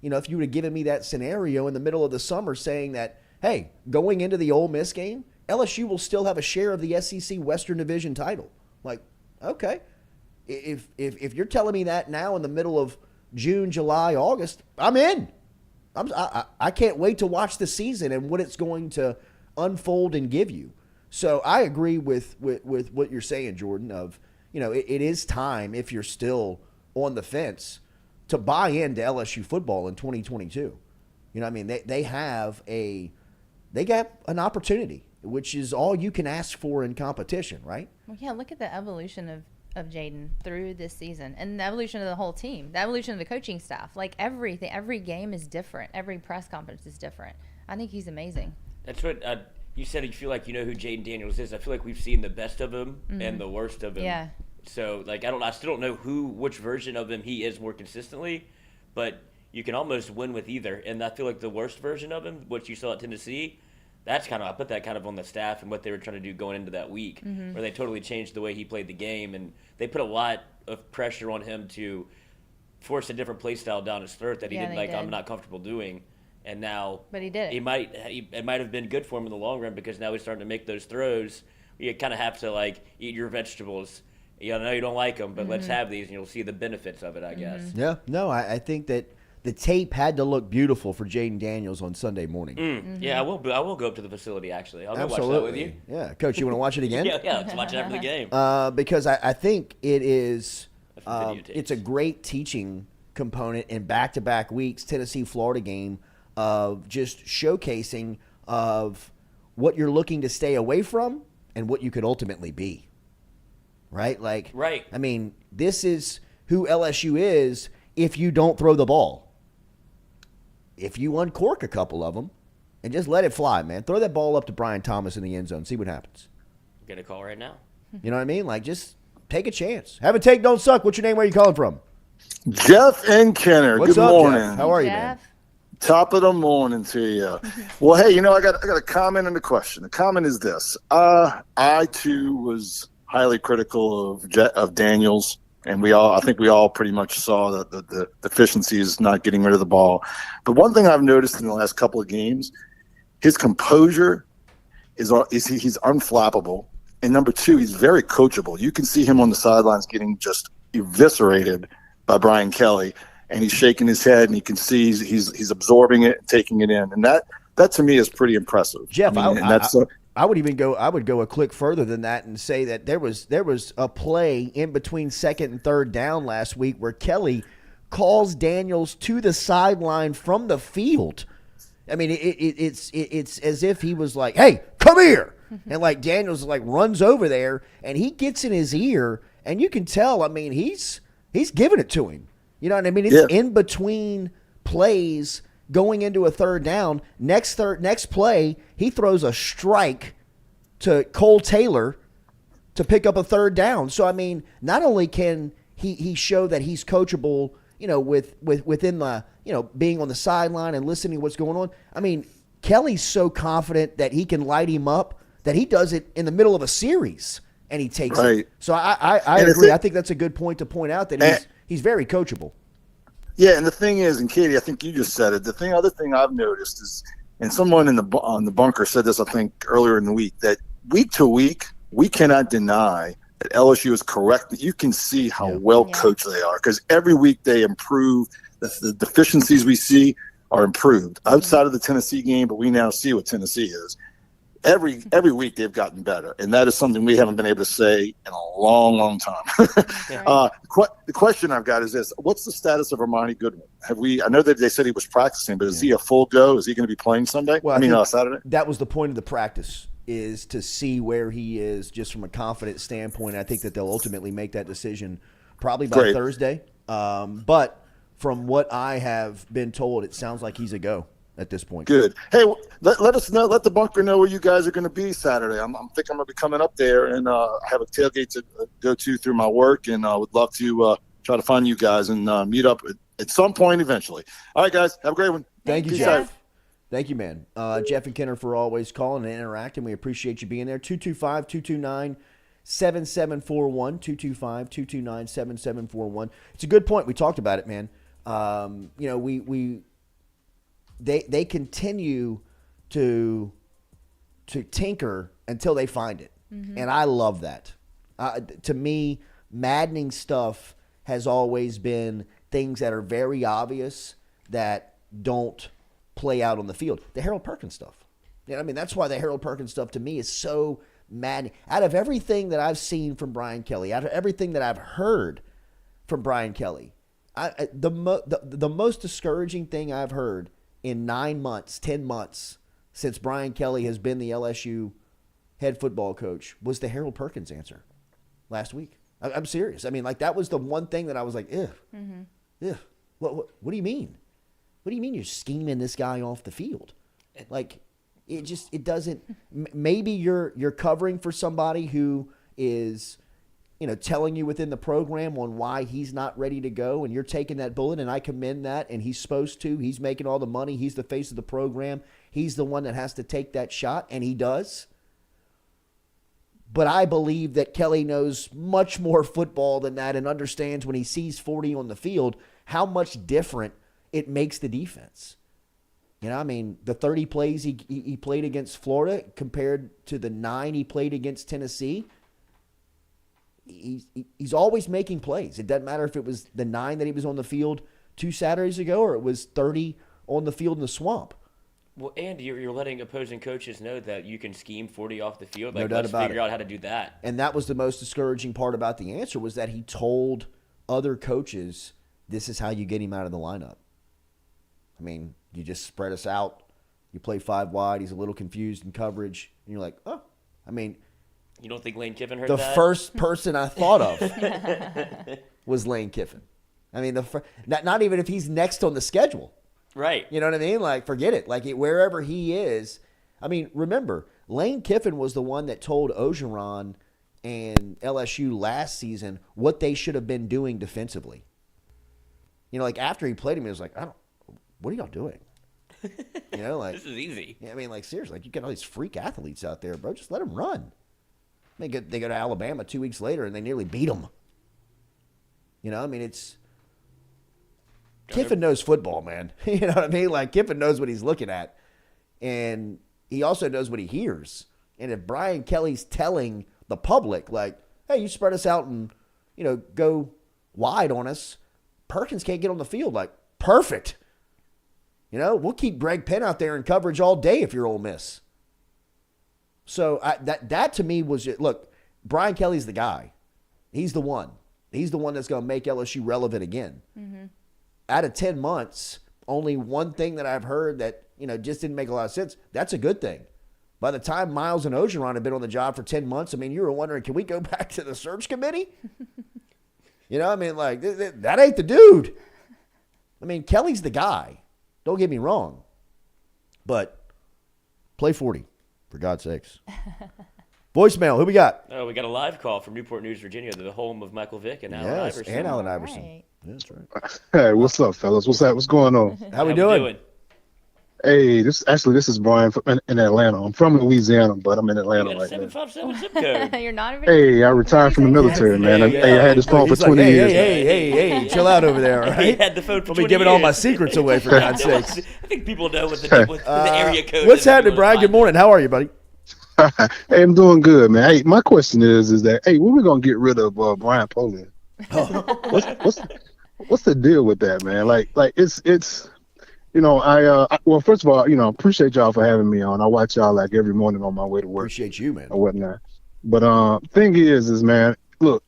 If you would have given me that scenario in the middle of the summer saying that, hey, going into the Ole Miss game, LSU will still have a share of the SEC Western Division title. Like, okay. If you're telling me that now in the middle of June, July, August, I'm in. I can't wait to watch the season and what it's going to unfold and give you. So I agree with what you're saying, Jordan, of, it is time, if you're still on the fence, to buy into LSU football in 2022. I mean, they got an opportunity, which is all you can ask for in competition, right? Well, yeah, look at the evolution of Jaden through this season and the evolution of the whole team, the evolution of the coaching staff. Like everything, every game is different. Every press conference is different. I think he's amazing. That's what you said. You feel like you know who Jaden Daniels is. I feel like we've seen the best of him and the worst of him. Yeah. So like I still don't know which version of him he is more consistently, but you can almost win with either. And I feel like the worst version of him, what you saw at Tennessee, I put that kind of on the staff and what they were trying to do going into that week, where they totally changed the way he played the game, and they put a lot of pressure on him to force a different play style down his throat that he didn't like. I'm not comfortable doing, and now. But he did it. It might have been good for him in the long run because now he's starting to make those throws. You kind of have to like eat your vegetables. I know you don't like them, but let's have these, and you'll see the benefits of it, I guess. Yeah. No, I think that the tape had to look beautiful for Jaden Daniels on Sunday morning. Yeah, I will go up to the facility, actually. I'll go Absolutely. watch that with you. Yeah. Coach, you want to watch it again? Yeah, let's watch it after the game. Because I think it is videotapes. It's a great teaching component in back-to-back weeks, Tennessee-Florida game, of just showcasing of what you're looking to stay away from and what you could ultimately be. Right? Like, right. I mean, this is who LSU is if you don't throw the ball. If you uncork a couple of them and just let it fly, man. Throw that ball up to Brian Thomas in the end zone. See what happens. Get a call right now. You know what I mean? Like, just take a chance. Have a take, don't suck. What's your name? Where are you calling from? Jeff and Kenner. What's Good up, morning. Jeff? How are you, man? Top of the morning to you. Well, hey, I got a comment and a question. The comment is this: I too was highly critical of Daniels, and I think we all pretty much saw the deficiencies, not getting rid of the ball. But one thing I've noticed in the last couple of games, his composure is he's unflappable, and number two, he's very coachable. You can see him on the sidelines getting just eviscerated by Brian Kelly, and he's shaking his head, and you can see he's absorbing it and taking it in, and that to me is pretty impressive. Jeff, I would go a click further than that and say that there was a play in between second and third down last week where Kelly calls Daniels to the sideline from the field. I mean, it's as if he was like, "Hey, come here," and like Daniels like runs over there and he gets in his ear, and you can tell. I mean, he's giving it to him. You know what I mean? It's in between plays going into a third down. Next play, he throws a strike to Cole Taylor to pick up a third down. So, I mean, not only can he show that he's coachable, within the, being on the sideline and listening to what's going on. I mean, Kelly's so confident that he can light him up that he does it in the middle of a series and he takes it. So I agree. I think that's a good point to point out that he's very coachable. Yeah, and the thing is, and Katie, I think you just said it. Other thing I've noticed is, and someone on the bunker said this, I think earlier in the week, that week to week we cannot deny that LSU is correct. You can see how well coached they are because every week they improve. The deficiencies we see are improved outside of the Tennessee game, but we now see what Tennessee is. Every week they've gotten better, and that is something we haven't been able to say in a long, long time. The question I've got is this: what's the status of Armani Goodwin? I know that they said he was practicing, but is he a full go? Is he going to be playing Sunday? Well, Saturday. That was the point of the practice, is to see where he is just from a confidence standpoint. I think that they'll ultimately make that decision probably by Thursday. But from what I have been told, it sounds like he's a go at this point. Good. Hey, let us know. Let the bunker know where you guys are going to be Saturday. I'm going to be coming up there, and I have a tailgate to go to through my work, and I would love to try to find you guys and meet up at some point eventually. All right, guys, have a great one. Thank you, Peace Jeff. out. Thank you, man. Jeff and Kenner for always calling and interacting. We appreciate you being there. 225-229-7741. 225-229-7741. It's a good point. We talked about it, man. They continue to tinker until they find it. Mm-hmm. And I love that. To me, maddening stuff has always been things that are very obvious that don't play out on the field. The Harold Perkins stuff. That's why the Harold Perkins stuff to me is so maddening. Out of everything that I've seen from Brian Kelly, out of everything that I've heard from Brian Kelly, the most discouraging thing I've heard in 9 months, 10 months since Brian Kelly has been the LSU head football coach was the Harold Perkins answer last week. I'm serious. That was the one thing that I was like, ugh. Mm-hmm. Ugh. What do you mean? What do you mean you're scheming this guy off the field? It doesn't. Maybe you're covering for somebody who is, telling you within the program on why he's not ready to go, and you're taking that bullet, and I commend that, and he's supposed to. He's making all the money. He's the face of the program. He's the one that has to take that shot, and he does. But I believe that Kelly knows much more football than that and understands when he sees 40 on the field how much different it makes the defense. The 30 plays he played against Florida compared to the 9 he played against Tennessee, he's always making plays. It doesn't matter if it was the 9 that he was on the field 2 Saturdays ago or it was 30 on the field in the swamp. Well, and you're letting opposing coaches know that you can scheme 40 off the field. No doubt let's about figure it. out how to do that. And that was the most discouraging part about the answer was that he told other coaches, this is how you get him out of the lineup. I mean, you just spread us out. You play 5 wide. He's a little confused in coverage. And you're like, oh. I mean, you don't think Lane Kiffin heard the that? first person I thought of was Lane Kiffin. I mean, not even if he's next on the schedule. Right. You know what I mean? Like, forget it. Like, wherever he is. I mean, remember, Lane Kiffin was the one that told Orgeron and LSU last season what they should have been doing defensively. You know, like, after he played him, he was like, what are y'all doing? You know, like, this is easy. Yeah, I mean, like, seriously, like, you got all these freak athletes out there, bro. Just let them run. They go to Alabama 2 weeks later, and they nearly beat them. You know, I mean, Kiffin knows football, man. You know what I mean? Like, Kiffin knows what he's looking at. And he also knows what he hears. And if Brian Kelly's telling the public, like, hey, you spread us out and, you know, go wide on us, Perkins can't get on the field. Like, perfect. You know, we'll keep Greg Penn out there in coverage all day if you're Ole Miss. So that to me was, look, Brian Kelly's the guy. He's the one. He's the one that's going to make LSU relevant again. Mm-hmm. Out of 10 months, only one thing that I've heard that, you know, just didn't make a lot of sense. That's a good thing. By the time Miles and Orgeron had been on the job for 10 months, I mean, you were wondering, can we go back to the search committee? You know, I mean, like, that ain't the dude. I mean, Kelly's the guy. Don't get me wrong. But play 40, for God's sakes. Voicemail, who we got? Oh, we got a live call from Newport News, Virginia, the home of Michael Vick and Allen Iverson. And Allen Iverson. Right. Yeah, that's right. Hey, what's up, fellas? What's that? What's going on? How we doing? Hey, this is Brian in Atlanta. I'm from Louisiana, but I'm in Atlanta You got a right now. 757 zip code. You're not even. Hey, I retired from the military, man. I had this phone for 20 years. Hey, chill out over there, all right? He had the phone for Don't 20 be giving years. all my secrets away, for God's sakes. I think people know what the area code is. What's happening, Brian? Good morning. How are you, buddy? Hey, I'm doing good, man. Hey, my question is that, hey, when we going to get rid of Brian Polian? What's the deal with that, man? Like it's you know, well, first of all, you know, appreciate y'all for having me on. I watch y'all like every morning on my way to work. Appreciate you, man. Or whatnot. But thing is, man, look,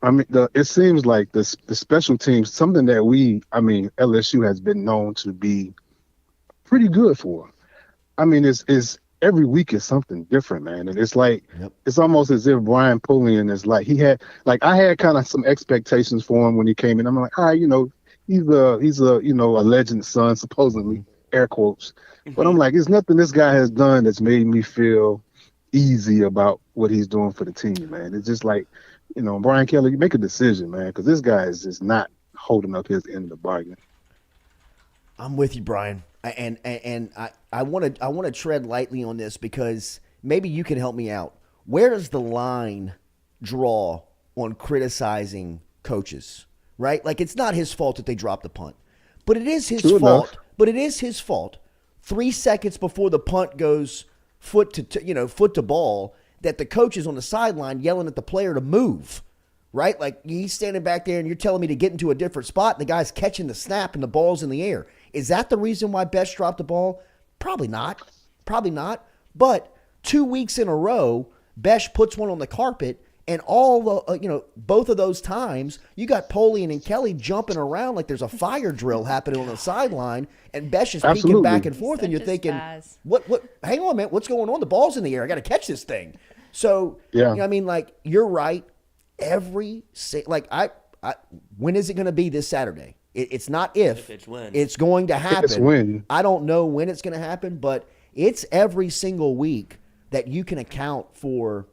I mean, it seems like the special teams, something that LSU has been known to be pretty good for. I mean, it's every week is something different, man. And it's like, It's almost as if Brian Polian is like, I had kind of some expectations for him when he came in. I'm like, you know, he's a you know, a legend's son, supposedly, air quotes. But I'm like, it's nothing this guy has done that's made me feel easy about what he's doing for the team, man. It's just like, you know, Brian Kelly, you make a decision, man, because this guy is just not holding up his end of the bargain. I'm with you, Brian. And I want to tread lightly on this because maybe you can help me out. Where does the line draw on criticizing coaches, right? Like, it's not his fault that they dropped the punt, but it is his fault. But it is his fault. 3 seconds before the punt goes foot to ball, that the coach is on the sideline yelling at the player to move, right? Like, he's standing back there and you're telling me to get into a different spot, and the guy's catching the snap and the ball's in the air. Is that the reason why Besh dropped the ball? Probably not. But 2 weeks in a row, Besh puts one on the carpet, and both of those times, you got Polian and Kelly jumping around like there's a fire drill happening on the sideline, and Besh is peeking back and forth, and you're thinking, what? Hang on, man, what's going on? The ball's in the air. I got to catch this thing. So, yeah. I mean, like, you're right. When is it going to be this Saturday? It's not if. It's when. It's going to happen. It's when. I don't know when it's going to happen, but it's every single week that you can account for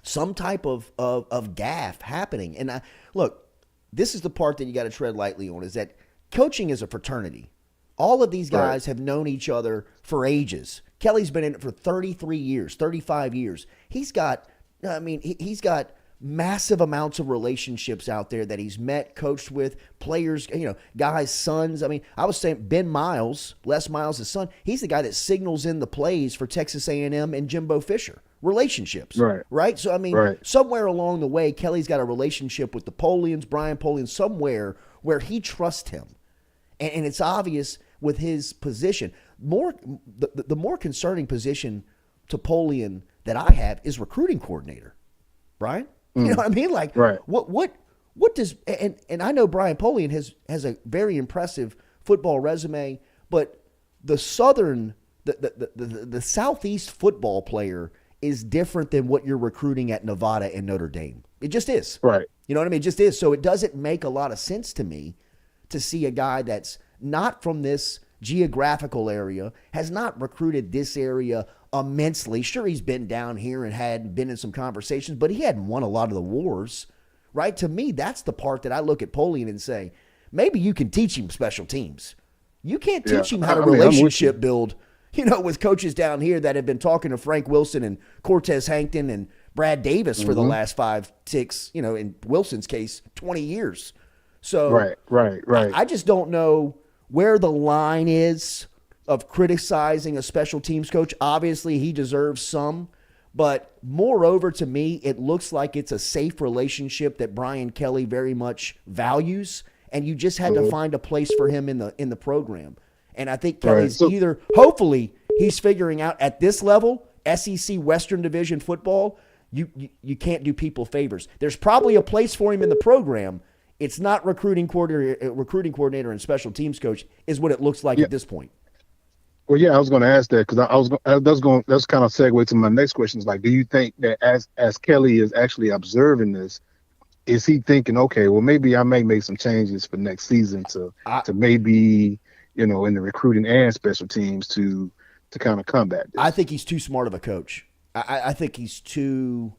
some type of gaffe happening. And look, this is the part that you got to tread lightly on, is that coaching is a fraternity. All of these guys have known each other for ages. Kelly's been in it for 33 years, 35 years. He's got massive amounts of relationships out there that he's met, coached with, players, guys' sons. I mean, I was saying Ben Miles, Les Miles' son, he's the guy that signals in the plays for Texas A&M and Jimbo Fisher. Relationships. Right? So, I mean, somewhere along the way, Kelly's got a relationship with the Polians, Brian Polian, somewhere where he trusts him. And it's obvious with his position. The more concerning position to Polian that I have is recruiting coordinator. Brian? You know what I mean? Like, what what does and I know Brian Polian has a very impressive football resume, but the Southeast football player is different than what you're recruiting at Nevada and Notre Dame. It just is. Right. You know what I mean? It just is. So it doesn't make a lot of sense to me to see a guy that's not from this geographical area, has not recruited this area immensely. Sure, he's been down here and had been in some conversations, but he hadn't won a lot of the wars, right? To me, that's the part that I look at Polian and say, maybe you can teach him special teams. You can't teach him how to relationship build, with coaches down here that have been talking to Frank Wilson and Cortez Hankton and Brad Davis for the last 5, 6, in Wilson's case, 20 years. So right. I just don't know where the line is of criticizing a special teams coach. Obviously, he deserves some. But moreover, to me, it looks like it's a safe relationship that Brian Kelly very much values. And you just had to find a place for him in the program. And I think Kelly's hopefully, he's figuring out at this level, SEC Western Division football, you can't do people favors. There's probably a place for him in the program. It's not recruiting coordinator and special teams coach is what it looks like at this point. Well, yeah, I was going to ask that because that's kind of segue to my next question. Is like, do you think that as Kelly is actually observing this, is he thinking, okay, well, maybe I may make some changes for next season to maybe, in the recruiting and special teams to kind of combat this? I think he's too smart of a coach. I think he's too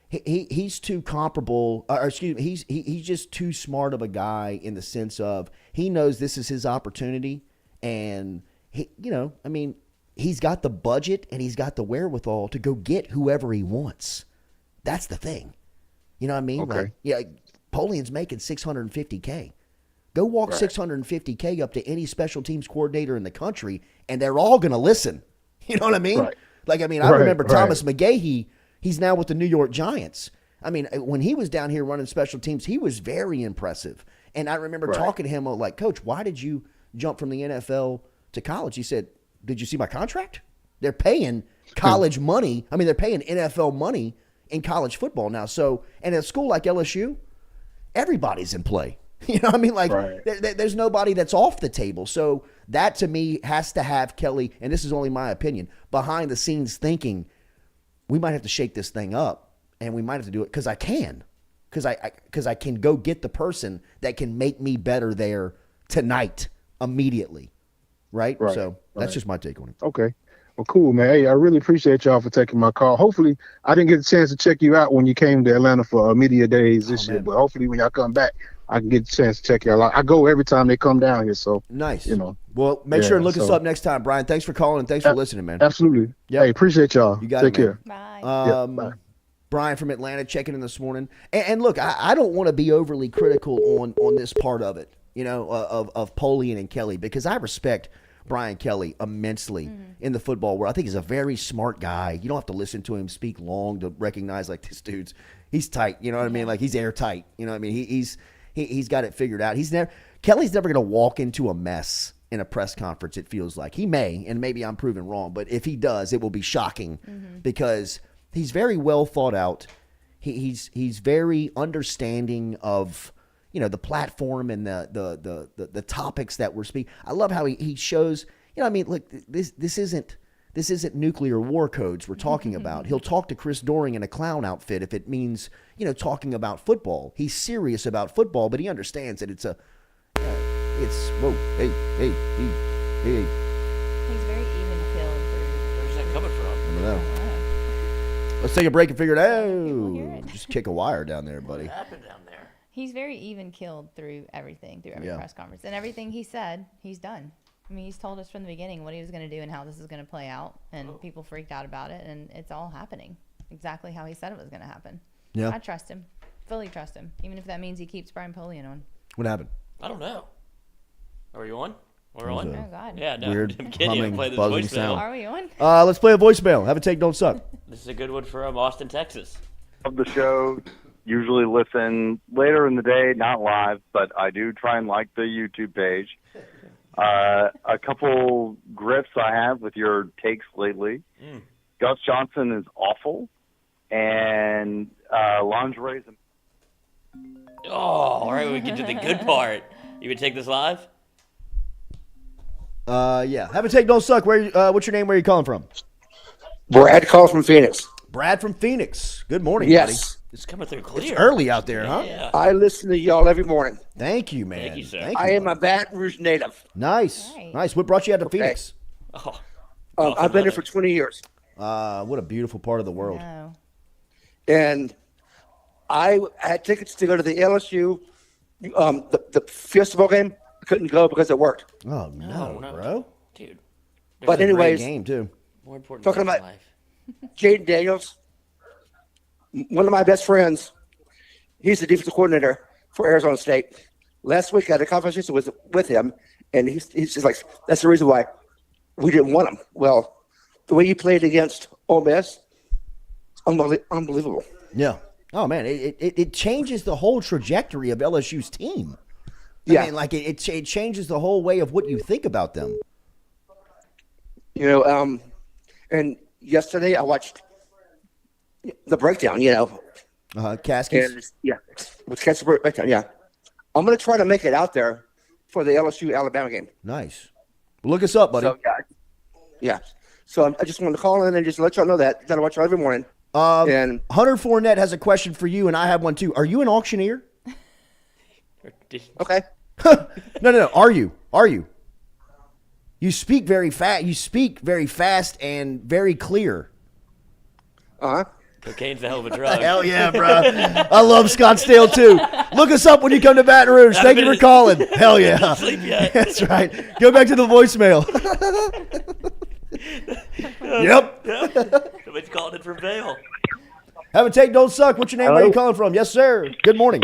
he's too comparable. He's just too smart of a guy in the sense of he knows this is his opportunity, and he's got the budget and he's got the wherewithal to go get whoever he wants. That's the thing. You know what I mean? Okay. Polian's making $650K. Go walk $650K up to any special teams coordinator in the country, and they're all going to listen. You know what I mean? Right. I remember Thomas McGahee. He's now with the New York Giants. I mean, when he was down here running special teams, he was very impressive. And I remember talking to him like, Coach, why did you jump from the NFL to college? He said, did you see my contract? They're paying college money. I mean, they're paying NFL money in college football now. So, and at a school like LSU, everybody's in play. You know what I mean? There's nobody that's off the table. So that to me has to have Kelly, and this is only my opinion, behind the scenes thinking, we might have to shake this thing up, and we might have to do it because I can. Because I can go get the person that can make me better there tonight, immediately. Right? So that's just my take on it. Okay. Well, cool, man. Hey, I really appreciate y'all for taking my call. Hopefully, I didn't get a chance to check you out when you came to Atlanta for media days this year, but hopefully when y'all come back, I can get a chance to check y'all out. I go every time they come down here, so. Nice. Well, make sure and look us up next time, Brian. Thanks for calling and thanks for listening, man. Absolutely. Yep. Hey, appreciate y'all. You got Take it, care. Bye. Bye. Brian from Atlanta checking in this morning. And look, I don't want to be overly critical on this part of it, of Polian and Kelly, because I respect Brian Kelly immensely in the football world. I think he's a very smart guy. You don't have to listen to him speak long to recognize like this dude's he's tight. You know what I mean? Like he's airtight. You know what I mean? He's got it figured out. Kelly's never going to walk into a mess in a press conference. It feels like he may, and maybe I'm proven wrong, but if he does, it will be shocking because he's very well thought out. He's very understanding of the platform and the topics that we're speaking. I love how he shows, look, this isn't nuclear war codes we're talking about. He'll talk to Chris Doering in a clown outfit if it means, talking about football. He's serious about football, but he understands that it's whoa, hey. He's very even keeled. Where's that coming from? I don't know. Let's take a break and figure it out. Just kick a wire down there, buddy. What happened down there? He's very even keeled through everything, through every press conference. And everything he said, he's done. I mean, he's told us from the beginning what he was going to do and how this is going to play out. And people freaked out about it. And it's all happening exactly how he said it was going to happen. Yeah. I trust him. Fully trust him. Even if that means he keeps Brian Polian on. What happened? I don't know. Are you on? We're on? Oh, God. Yeah, no. Weird I'm kidding. humming, Play this buzzing voicemail. sound. Are we on? Let's play a voicemail. Have a take, don't suck. This is a good one from Austin, Texas. Of the show, usually listen later in the day, not live, but I do try and like the YouTube page. A couple gripes I have with your takes lately. Gus Johnson is awful, and lingerie is Oh, all right, we get to the good part. You would take this live? Yeah. Have a take, don't suck. What's your name? Where are you calling from? Brad calls from Phoenix. Brad from Phoenix. Good morning, Yes. buddy. It's coming through clear. It's early out there, huh? Yeah. I listen to y'all every morning. Thank you, man. Thank you, sir. I am a Baton Rouge native. Nice. Nice. What brought you out to Phoenix? Oh, I've been here for 20 years. What a beautiful part of the world. No. And I had tickets to go to the LSU, the festival game. I couldn't go because it worked. Oh, no, bro. Dude. But Great anyways, game, too. More important talking things in about life. Jaden Daniels, one of my best friends. He's the defensive coordinator for Arizona State. Last week I had a conversation with him, and he's just like, that's the reason why we didn't want him. Well, the way he played against Ole Miss, unbelievable. Yeah. Oh, man. It changes the whole trajectory of LSU's team. Yeah. I mean, like, it changes the whole way of what you think about them. You know, and yesterday I watched the breakdown, Caskets? And, yeah, with Caskets breakdown, yeah. I'm going to try to make it out there for the LSU-Alabama game. Nice. Well, look us up, buddy. So, yeah. So I just wanted to call in and just let y'all know that. Got to watch y'all every morning. And Hunter Fournette has a question for you, and I have one, too. Are you an auctioneer? Okay. No. Are you? You speak very fast. You speak very fast and very clear. Cocaine's a hell of a drug. Hell yeah, bro. I love Scottsdale, too. Look us up when you come to Baton Rouge. Thank you for calling. Hell yeah. Sleep yet. That's right. Go back to the voicemail. Yep. Somebody's calling it from Vail. Have a take, don't suck. What's your name? Where are you calling from? Yes, sir. Good morning.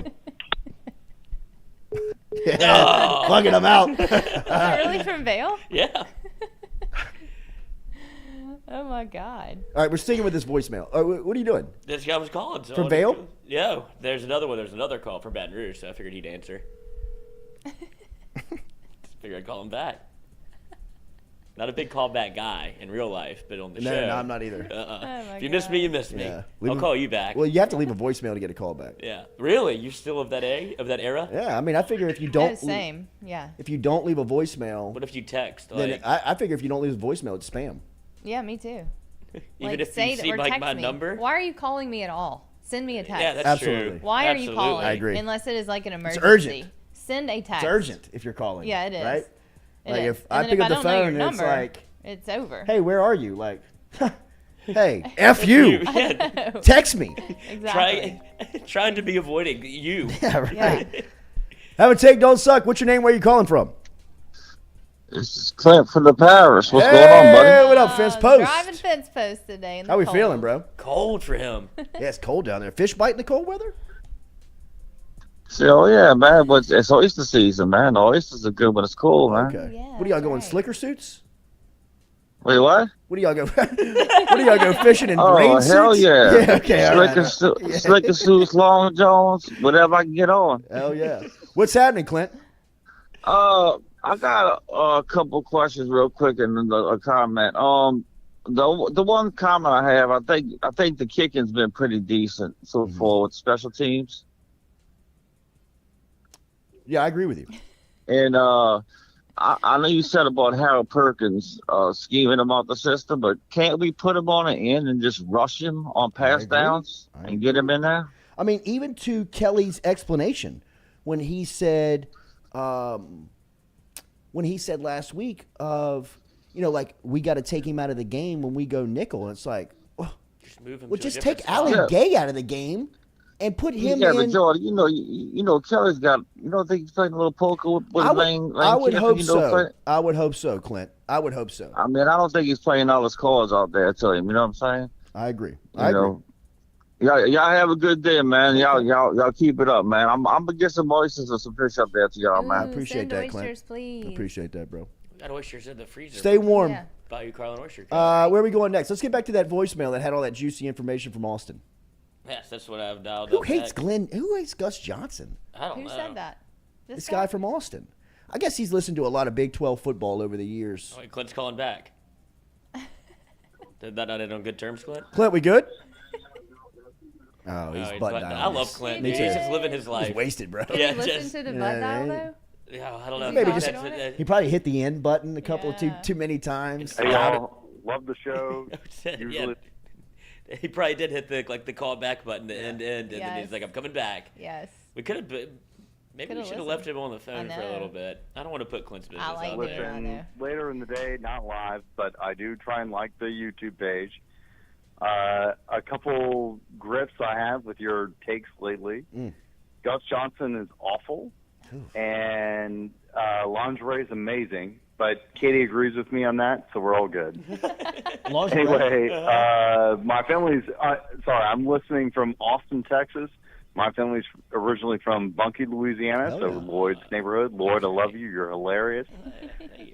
Yeah, fucking I'm out. Really from Vail? Yeah. Oh my God. All right, we're sticking with this voicemail. What are you doing? This guy was calling. So From Vail? Yeah. There's another one. There's another call from Baton Rouge, so I figured he'd answer. Figured I'd call him back. Not a big callback guy in real life, but on the show. No, I'm not either. If you miss me, you miss me. Yeah. I'll call you back. Well, you have to leave a voicemail to get a call back. Yeah. Really? You're still of that era? Yeah, I mean, I figure if you don't, Same. Yeah. if you don't leave a voicemail, What if you text? then Like, I figure if you don't leave a voicemail, it's spam. Yeah, me too. even Like, if say you it see or like text my me. number? Why are you calling me at all? Send me a text. Yeah, that's Absolutely. true. Why are you Absolutely. calling? I agree. Unless it is like an emergency. urgent. Send a text. It's urgent if you're calling. Yeah, it is. Right? It Like is. if And I then pick if up the don't know your phone and it's number, like, it's over. hey, where are you? Like, hey, F you. Yeah. Text me. Exactly. Trying to be avoiding you. Yeah, right. Yeah. Have a take, don't suck. What's your name? Where are you calling from? This is Clint from the Paris. What's Hey, going on, buddy? what up, Fence Post? Driving fence post today. In the How we cold. feeling, bro? Cold for him. Yeah, it's cold down there. Fish bite in the cold weather? So, yeah, man, but it's oyster season, man. The oysters are good when it's cool, man. Okay. Yeah, What do y'all go in right. slicker suits? Wait, what? What do y'all go? What do y'all go fishing in Oh, rain suits? hell yeah. Yeah, okay. all right. Slicker suits, long johns, whatever I can get on. Hell yeah. What's happening, Clint? I got a couple questions real quick and then a comment. The one comment I have, I think the kicking's been pretty decent so far with special teams. Yeah, I agree with you. And I know you said about Harold Perkins scheming him out the system, but can't we put him on an end and just rush him on pass agree. downs and get him in there? I mean, even to Kelly's explanation when he said last week of, like, we got to take him out of the game when we go nickel. And it's like, Just move him well, to a just different take spot. Allen Gay out of the game and put him Yeah, in. but Jordy, you know, Kelly's got. You don't think he's playing a little poker with Lane I would Kiffin, hope play? so. I would hope so, Clint. I would hope so. I mean, I don't think he's playing all his cards out there to him. You know what I'm saying? I agree. You know, y'all have a good day, man. Y'all keep it up, man. I'm gonna get some oysters and some fish up there to y'all, man. I appreciate send that, oysters, Clint. please. I appreciate that, bro. Got oysters in the freezer. Stay warm. Yeah. Buy you Carl and oyster. Where are we going next? Let's get back to that voicemail that had all that juicy information from Austin. Yes, that's what I've dialed Who up hates next. Who hates Gus Johnson? I don't Who know. said that? This guy from Austin. I guess he's listened to a lot of Big 12 football over the years. Oh, wait, Clint's calling back. Did that not end on good terms, Clint? Clint, we good? Oh, he's he's butt butt- dialing. I love Clint. Me Dude. too. He's just living his life. He's wasted, bro. Did Yeah, you listen just- to the butt dial, though? Yeah, I don't know. Maybe just That's- he probably hit the end button a couple too many times. Hey, y'all. Love the show. Usually, Yeah. He probably did hit the call back button to end, and then Yes. he's like, "I'm coming back." Yes. We could have, maybe Could've we should have listened. left him on the phone for a know. little bit. I don't want to put Clint's business I like out it. there. listen later in the day, not live, but I do try and like the YouTube page. A couple grips I have with your takes lately. Gus Johnson is awful, and lingerie is amazing. But Katie agrees with me on that, so we're all good. Anyway, my family's sorry. I'm listening from Austin, Texas. My family's originally from Bunkie, Louisiana, so Lloyd's neighborhood. Lloyd, I love you. You're hilarious.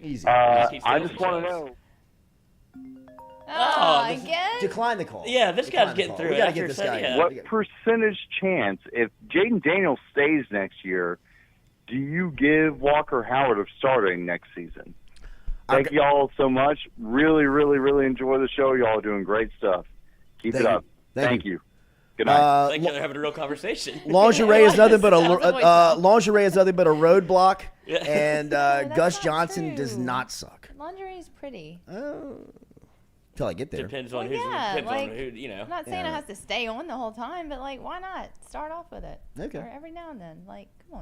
Easy. I just want to know. Again? Decline the call. Yeah, this Decline guy's the getting call. through We it gotta after get this a guy. second. What percentage chance, if Jaden Daniels stays next year, do you give Walker Howard of starting next season? Thank y'all so much. Really, really, really enjoy the show. Y'all are doing great stuff. Keep it up. Thank you. Good night. Like they're having a real conversation. Lingerie is nothing but lingerie is nothing but a roadblock, Yeah. and that's Gus not Johnson does true. not suck. Lingerie's pretty. Till I get there. Depends on Well, yeah, depends like, on who, you know. I'm not saying it has to stay on the whole time, but like, why not start off with it? Okay. Or every now and then, like, come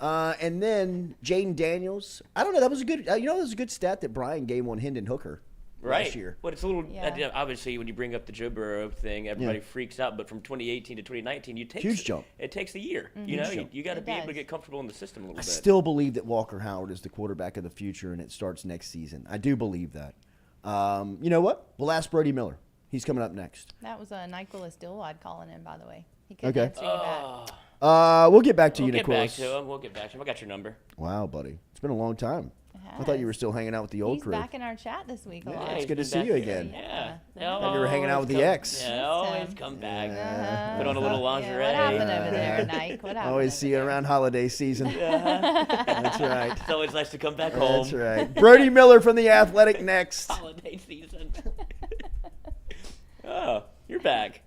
on. And then Jaden Daniels. I don't know. That was a good. That was a good stat that Brian gave on Hendon Hooker last year. But it's a little Yeah. obviously when you bring up the Joe Burrow thing, everybody freaks out. But from 2018 to 2019, Huge jump. It takes a year. Mm-hmm. You know, Huge jump. you got to It be able to does. get comfortable in the system a little I bit. still believe that Walker Howard is the quarterback of the future, and it starts next season. I do believe that. You know what? We'll ask Brody Miller. He's coming up next. That was Nicholas Dillwad calling in, by the way. He couldn't Okay. answer you back. We'll get back to We'll you, get back Nicholas. to him. We'll get back to him. I got your number. Wow, buddy. It's been a long time. I thought you were still hanging out with the old He's crew. back in our chat this week a lot. It's good to He's see back you here. again. Yeah. I thought you were hanging out with the ex. Yeah, always come back. Uh-huh. Put on a little lingerie. What happened over there, Nike? What happened? Always see you around holiday season. That's right. It's always nice to come back home. That's right. Brody Miller from The Athletic next. Holiday season. Oh, you're back.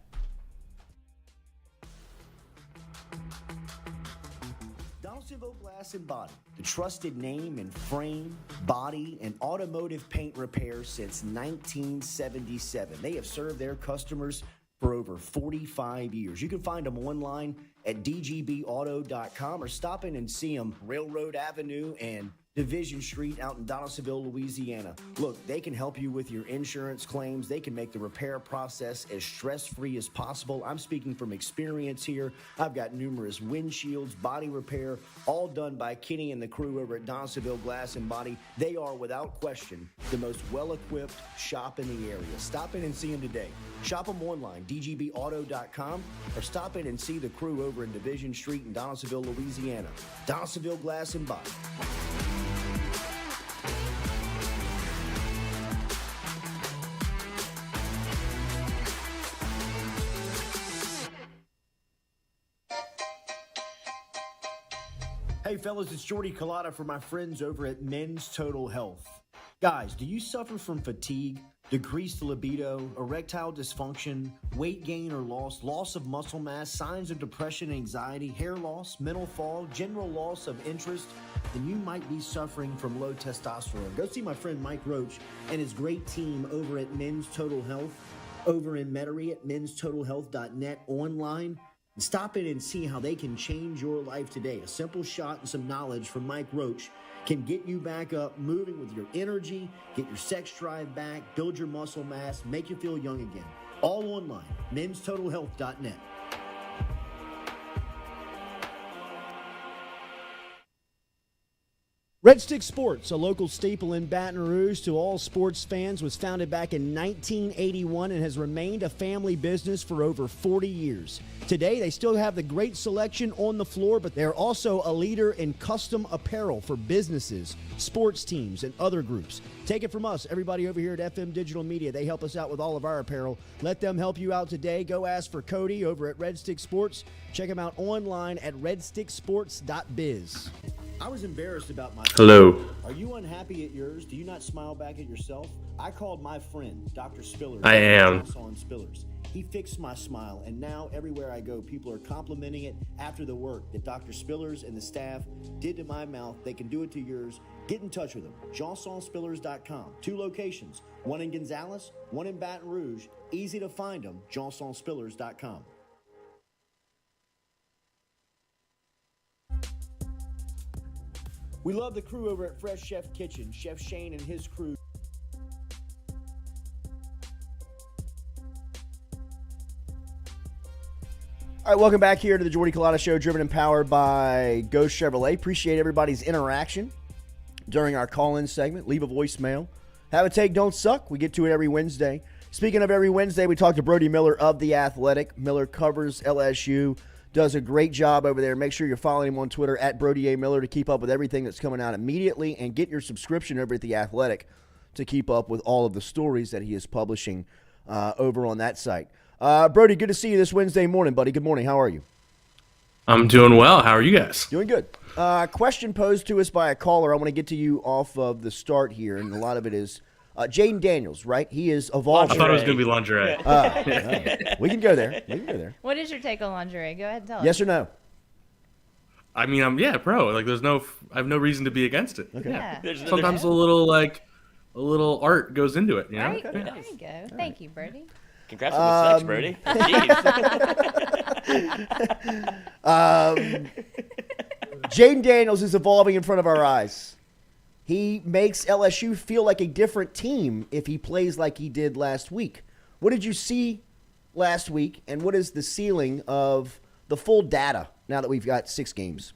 Donaldsonville Glass and Body, the trusted name in frame, body, and automotive paint repair since 1977. They have served their customers for over 45 years. You can find them online at dgbauto.com or stop in and see them Railroad Avenue and Division Street out in Donaldsonville, Louisiana. Look, they can help you with your insurance claims. They can make the repair process as stress-free as possible. I'm speaking from experience here. I've got numerous windshields, body repair, all done by Kenny and the crew over at Donaldsonville Glass and Body. They are, without question, the most well-equipped shop in the area. Stop in and see them today. Shop them online, dgbauto.com, or stop in and see the crew over in Division Street in Donaldsonville, Louisiana. Donaldsonville Glass and Body. Hey fellas, it's Jordy Culotta for my friends over at Men's Total Health. Guys, do you suffer from fatigue, decreased libido, erectile dysfunction, weight gain or loss of muscle mass, signs of depression, anxiety, hair loss, mental fog, general loss of interest? Then you might be suffering from low testosterone. Go see my friend Mike Roach and his great team over at Men's Total Health, over in Metairie at menstotalhealth.net online. And stop in and see how they can change your life today. A simple shot and some knowledge from Mike Roach can get you back up, moving with your energy, get your sex drive back, build your muscle mass, make you feel young again. All online, menstotalhealth.net. Red Stick Sports, a local staple in Baton Rouge to all sports fans, was founded back in 1981 and has remained a family business for over 40 years. Today, they still have the great selection on the floor, but they're also a leader in custom apparel for businesses, sports teams, and other groups. Take it from us, everybody over here at FM Digital Media. They help us out with all of our apparel. Let them help you out today. Go ask for Cody over at Red Stick Sports. Check him out online at redsticksports.biz. I was embarrassed about my... Hello. Are you unhappy at yours? Do you not smile back at yourself? I called my friend, Dr. Spillers. I am. On Spillers. He fixed my smile, and now everywhere I go, people are complimenting it after the work that Dr. Spillers and the staff did to my mouth. They can do it to yours. Get in touch with them. JohnsonSpillers.com. 2 locations, one in Gonzales, one in Baton Rouge. Easy to find them. JohnsonSpillers.com. We love the crew over at Fresh Chef Kitchen. Chef Shane and his crew. All right, welcome back here to the Jordy Culotta Show, driven and powered by Ghost Chevrolet. Appreciate everybody's interaction during our call-in segment. Leave a voicemail. Have a take, don't suck. We get to it every Wednesday. Speaking of every Wednesday, we talk to Brody Miller of The Athletic. Miller covers LSU, does a great job over there. Make sure you're following him on Twitter at Brody A. Miller to keep up with everything that's coming out immediately, and get your subscription over at The Athletic to keep up with all of the stories that he is publishing over on that site. Brody, good to see you this Wednesday morning, buddy. Good morning. How are you? I'm doing well. How are you guys? Doing good. Question posed to us by a caller. I want to get to you off of the start here, and a lot of it is Jaden Daniels, right? He is evolving. I thought it was going to be lingerie. We can go there. We can go there. What is your take on lingerie? Go ahead and tell us. Yes or no? I mean, yeah, bro. Like, I have no reason to be against it. Okay. Yeah. Sometimes a little art goes into it. You know? Right? There you go. Thank you, Brody. Congrats on the sex, Brody. Jaden Daniels is evolving in front of our eyes. He makes LSU feel like a different team if he plays like he did last week. What did you see last week, and what is the ceiling of the full data now that we've got 6 games?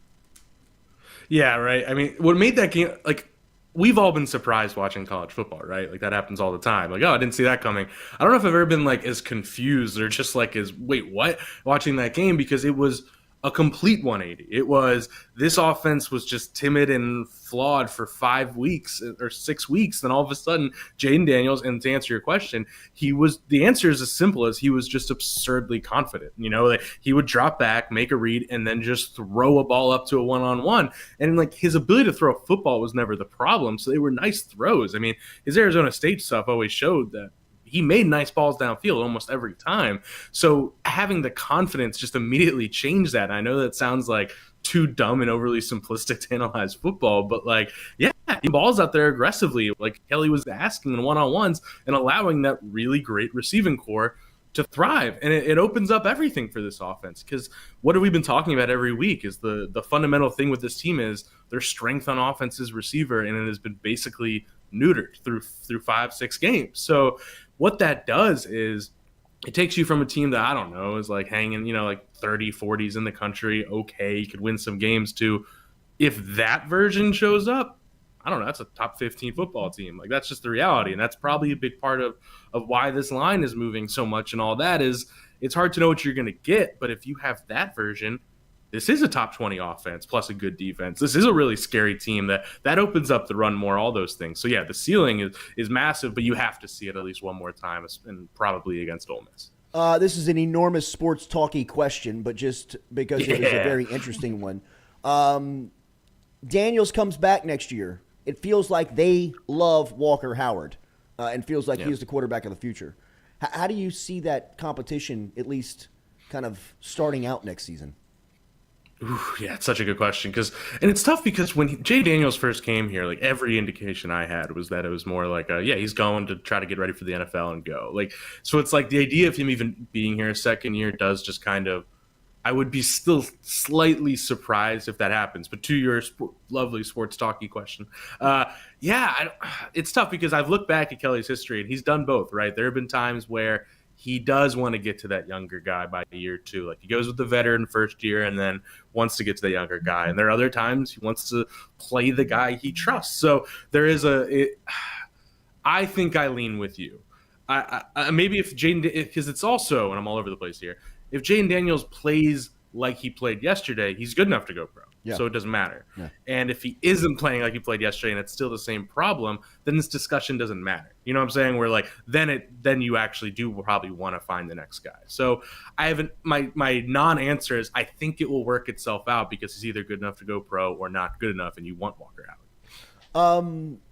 Yeah, right. I mean, what made that game, like, we've all been surprised watching college football, right? Like, that happens all the time. Like, oh, I didn't see that coming. I don't know if I've ever been, like, as confused or just, like, as, wait, what? Watching that game, because it was a complete 180. It was, this offense was just timid and flawed for 5 weeks or 6 weeks. Then all of a sudden, Jaden Daniels, and to answer your question, the answer is as simple as he was just absurdly confident. You know, like, he would drop back, make a read, and then just throw a ball up to a one-on-one. And, like, his ability to throw a football was never the problem. So they were nice throws. I mean, his Arizona State stuff always showed that he made nice balls downfield almost every time. So having the confidence just immediately changed that. And I know that sounds like too dumb and overly simplistic to analyze football, but, like, yeah, he balls out there aggressively, like Kelly was asking in one-on-ones, and allowing that really great receiving core to thrive. And it opens up everything for this offense, because what have we been talking about every week is the fundamental thing with this team is their strength on offense is receiver, and it has been basically neutered through 5-6 games. So what that does is it takes you from a team that, I don't know, is like hanging, you know, like 30, 40s in the country. Okay, you could win some games to, if that version shows up, I don't know, that's a top 15 football team. Like, that's just the reality. And that's probably a big part of why this line is moving so much and all that is it's hard to know what you're going to get. But if you have that version, this is a top 20 offense plus a good defense. This is a really scary team that opens up the run more, all those things. So, yeah, the ceiling is massive, but you have to see it at least one more time, and probably against Ole Miss. This is an enormous sports talky question, but just because it was a very interesting one. Daniels comes back next year. It feels like they love Walker Howard and feels like he's the quarterback of the future. How do you see that competition at least kind of starting out next season? Ooh, yeah, it's such a good question. And it's tough because when Jay Daniels first came here, like, every indication I had was that it was more like, he's going to try to get ready for the NFL and go. Like, so it's like the idea of him even being here a second year does just kind of, I would be still slightly surprised if that happens. But to your lovely sports talky question, it's tough because I've looked back at Kelly's history and he's done both, right? There have been times where he does want to get to that younger guy by year 2. Like, he goes with the veteran first year and then wants to get to the younger guy. And there are other times he wants to play the guy he trusts. So there is I think I lean with you. Maybe if Jaden, because it's also, and I'm all over the place here, if Jaden Daniels plays like he played yesterday, he's good enough to go pro. Yeah. So it doesn't matter. Yeah. And if he isn't playing like he played yesterday and it's still the same problem, then this discussion doesn't matter. You know what I'm saying? Where, like, then you actually do probably want to find the next guy. So I haven't, my non-answer is I think it will work itself out because he's either good enough to go pro or not good enough, and you want Walker out.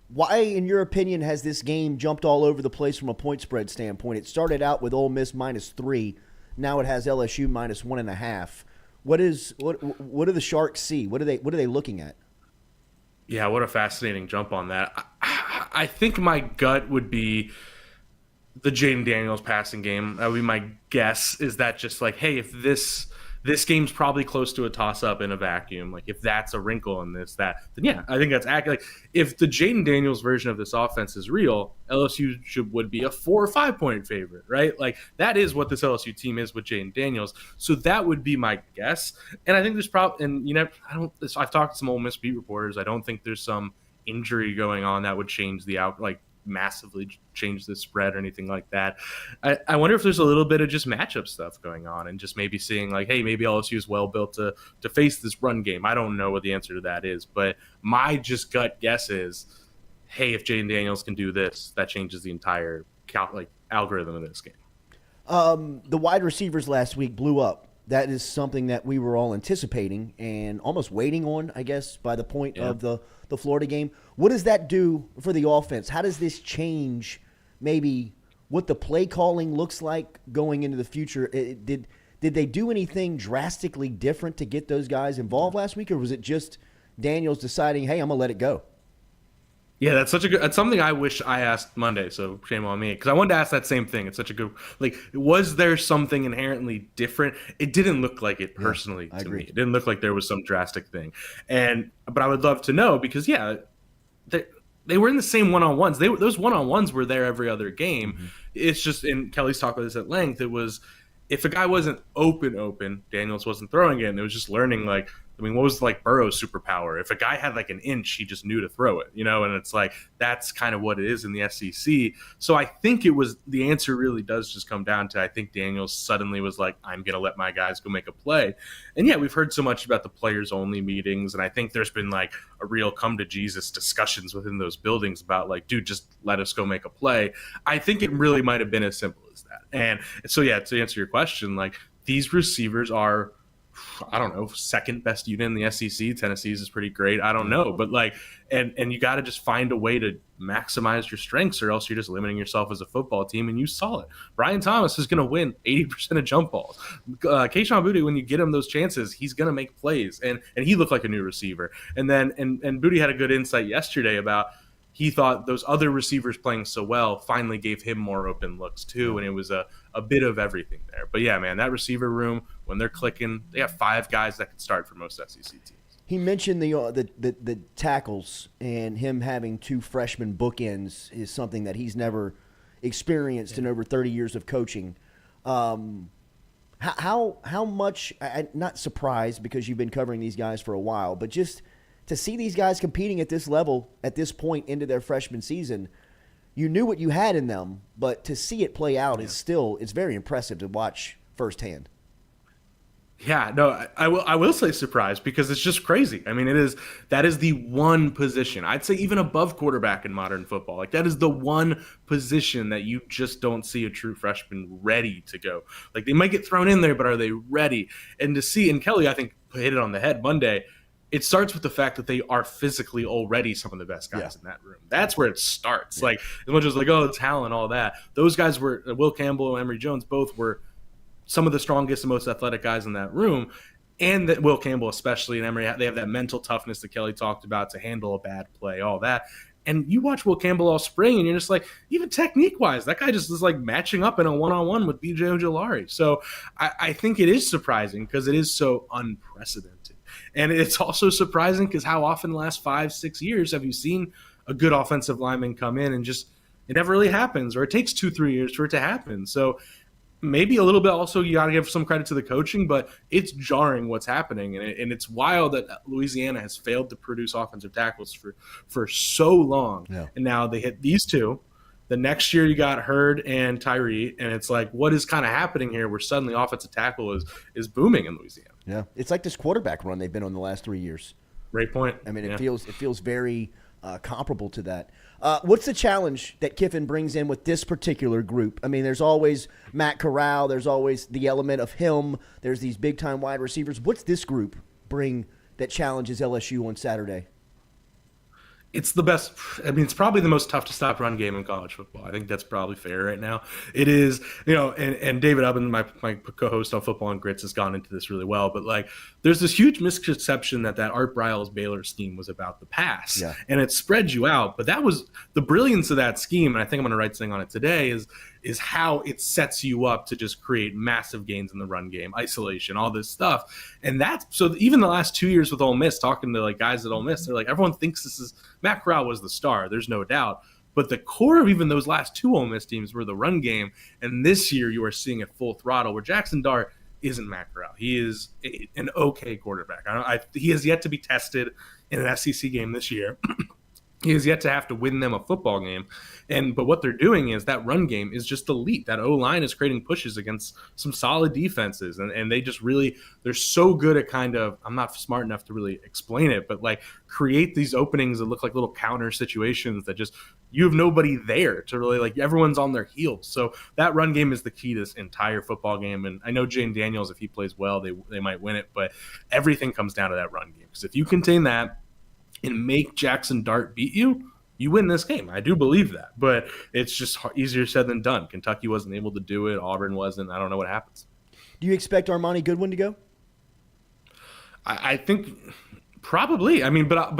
Why, in your opinion, has this game jumped all over the place from a point spread standpoint? It started out with Ole Miss -3. Now it has LSU -1.5. What do the Sharks see? What are they looking at? Yeah, what a fascinating jump on that. I think my gut would be the Jaden Daniels passing game. That would be my guess. Is that just like, hey, if this game's probably close to a toss-up in a vacuum, like if that's a wrinkle in this, then yeah, I think that's accurate. Like if the Jaden Daniels version of this offense is real, LSU would be a 4 or 5 point favorite, right? Like that is what this LSU team is with Jaden Daniels. So that would be my guess. And I think there's I've talked to some Ole Miss beat reporters. I don't think there's some injury going on that would change massively change the spread or anything like that. I wonder if there's a little bit of just matchup stuff going on and just maybe seeing like, hey, maybe LSU is well built to face this run game. I don't know what the answer to that is, but my just gut guess is, hey, if Jaden Daniels can do this, that changes the entire algorithm of this game. The wide receivers last week blew up. That is something that we were all anticipating and almost waiting on, I guess, by the point of the Florida game. What does that do for the offense? How does this change maybe what the play calling looks like going into the future? Did they do anything drastically different to get those guys involved last week, or was it just Daniels deciding, hey, I'm going to let it go? Yeah, that's something I wish I asked Monday, so shame on me. Because I wanted to ask that same thing. It's such a good, was there something inherently different? It didn't look like it personally to me. It didn't look like there was some drastic thing. But I would love to know because, yeah, they were in the same one-on-ones. Those one-on-ones were there every other game. Mm-hmm. It's just, and Kelly's talked about this at length, it was, if a guy wasn't open, Daniels wasn't throwing it, and it was just learning, what was Burrow's superpower? If a guy had an inch, he just knew to throw it, and it's that's kind of what it is in the SEC. So I think the answer really does just come down to, I think Daniels suddenly was like, I'm going to let my guys go make a play. And yeah, we've heard so much about the players only meetings. And I think there's been a real come to Jesus discussions within those buildings about dude, just let us go make a play. I think it really might've been as simple as that. And so, yeah, to answer your question, these receivers are, I don't know, second best unit in the SEC. Tennessee's is pretty great. I don't know. But and you got to just find a way to maximize your strengths or else you're just limiting yourself as a football team. And you saw it. Brian Thomas is going to win 80% of jump balls. Kayshon Boutte, when you get him those chances, he's going to make plays. And he looked like a new receiver. And then, and Boutte had a good insight yesterday about, he thought those other receivers playing so well finally gave him more open looks too, and it was a bit of everything there. But yeah, man, that receiver room, when they're clicking, they have 5 guys that can start for most SEC teams. He mentioned the tackles and him having 2 freshman bookends is something that he's never experienced in over 30 years of coaching. How much, not surprised because you've been covering these guys for a while, but just to see these guys competing at this level, at this point into their freshman season, you knew what you had in them, but to see it play out it's very impressive to watch firsthand. Yeah, no, I will say surprised because it's just crazy. I mean, that is the one position, I'd say even above quarterback in modern football. That is the one position that you just don't see a true freshman ready to go. They might get thrown in there, but are they ready? And to see, and Kelly, I think, hit it on the head Monday, it starts with the fact that they are physically already some of the best guys in that room. That's where it starts. As much as the talent, all that. Those guys were, Will Campbell and Emory Jones, both were some of the strongest and most athletic guys in that room. And that Will Campbell especially, and Emory, they have that mental toughness that Kelly talked about to handle a bad play, all that. And you watch Will Campbell all spring, and you're just even technique-wise, that guy just is matching up in a one-on-one with B.J. Ojolari. So I think it is surprising because it is so unprecedented. And it's also surprising because how often the last 5-6 years have you seen a good offensive lineman come in and just it never really happens, or it takes 2-3 years for it to happen. So maybe a little bit also you got to give some credit to the coaching, but it's jarring what's happening. And it's wild that Louisiana has failed to produce offensive tackles for so long. Yeah. And now they hit these 2. The next year you got Hurd and Tyree, and it's what is kind of happening here where suddenly offensive tackle is booming in Louisiana. Yeah, it's like this quarterback run they've been on the last 3 years. Great point. I mean, it feels very comparable to that. What's the challenge that Kiffin brings in with this particular group? I mean, there's always Matt Corral. There's always the element of him. There's these big-time wide receivers. What's this group bring that challenges LSU on Saturday? it's the best. I mean, it's probably the most tough to stop run game in college football. I think that's probably fair right now. It is, and David Ubben, my co-host on Football and Grits, has gone into this really well. But like, there's this huge misconception that Art Briles Baylor scheme was about the pass, and it spread you out. But that was the brilliance of that scheme, and I think I'm going to write something on it today. Is how it sets you up to just create massive gains in the run game, isolation, all this stuff. And that's so even the last 2 years with Ole Miss, talking to like guys at Ole Miss, they're like, everyone thinks this is Matt Corral was the star. There's no doubt. But the core of even those last two Ole Miss teams were the run game. And this year you are seeing it full throttle where Jackson Dart isn't Matt Corral. He is an okay quarterback. He has yet to be tested in an SEC game this year. He has yet to have to win them a football game. But what they're doing is that run game is just elite. That O-line is creating pushes against some solid defenses. And they just really, they're so good at kind of, I'm not smart enough to really explain it, but like create these openings that look like little counter situations that just, you have nobody there to really like, everyone's on their heels. So that run game is the key to this entire football game. And I know Jane Daniels, if he plays well, they might win it, but everything comes down to that run game. Because if you contain that, and make Jackson Dart beat you, you win this game. I do believe that, but it's just easier said than done. Kentucky wasn't able to do it. Auburn wasn't. I don't know what happens. Do you expect Armani Goodwin to go? I think probably. I mean, but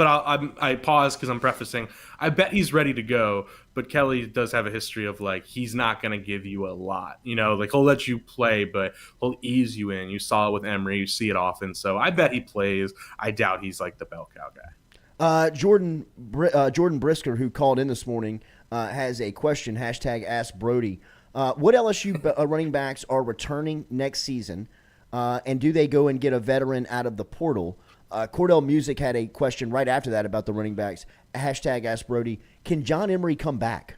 I pause because I'm prefacing. I bet he's ready to go, but Kelly does have a history of like he's not going to give you a lot. Like he'll let you play, but he'll ease you in. You saw it with Emory. You see it often. So I bet he plays. I doubt he's like the bell cow guy. Jordan Brisker, who called in this morning, has a question, #AskBrody. What LSU running backs are returning next season, and do they go and get a veteran out of the portal? Cordell Music had a question right after that about the running backs, #AskBrody. Can John Emery come back?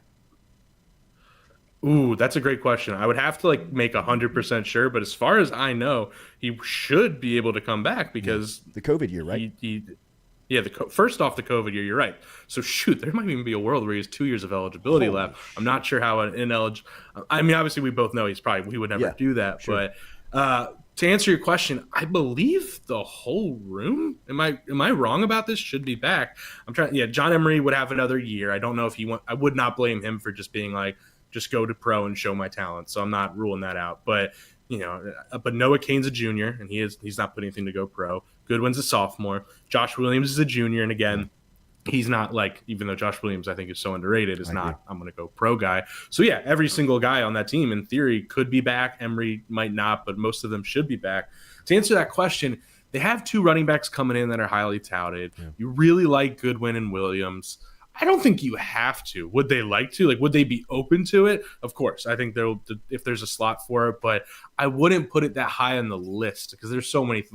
Ooh, that's a great question. I would have to make 100% sure, but as far as I know, he should be able to come back because the COVID year, right? First off, the COVID year, you're right. So, shoot, there might even be a world where he has 2 years of eligibility left. I'm not sure how an ineligible – I mean, obviously, we both know he would never do that. Sure. But to answer your question, I believe the whole room – am I wrong about this? Should be back. John Emery would have another year. I don't know if I would not blame him for just being like, just go to pro and show my talent. So, I'm not ruling that out. But – but Noah Cain's a junior, and he's not putting anything to go pro. Goodwin's a sophomore. Josh Williams is a junior, and again, he's not even though Josh Williams I think is so underrated, I'm going to go pro guy. So yeah, every single guy on that team in theory could be back. Emory might not, but most of them should be back. To answer that question, they have two running backs coming in that are highly touted. Yeah. You really like Goodwin and Williams. I don't think you have to. Would they like to? Would they be open to it? Of course. I think if there's a slot for it, but I wouldn't put it that high on the list because there's so many,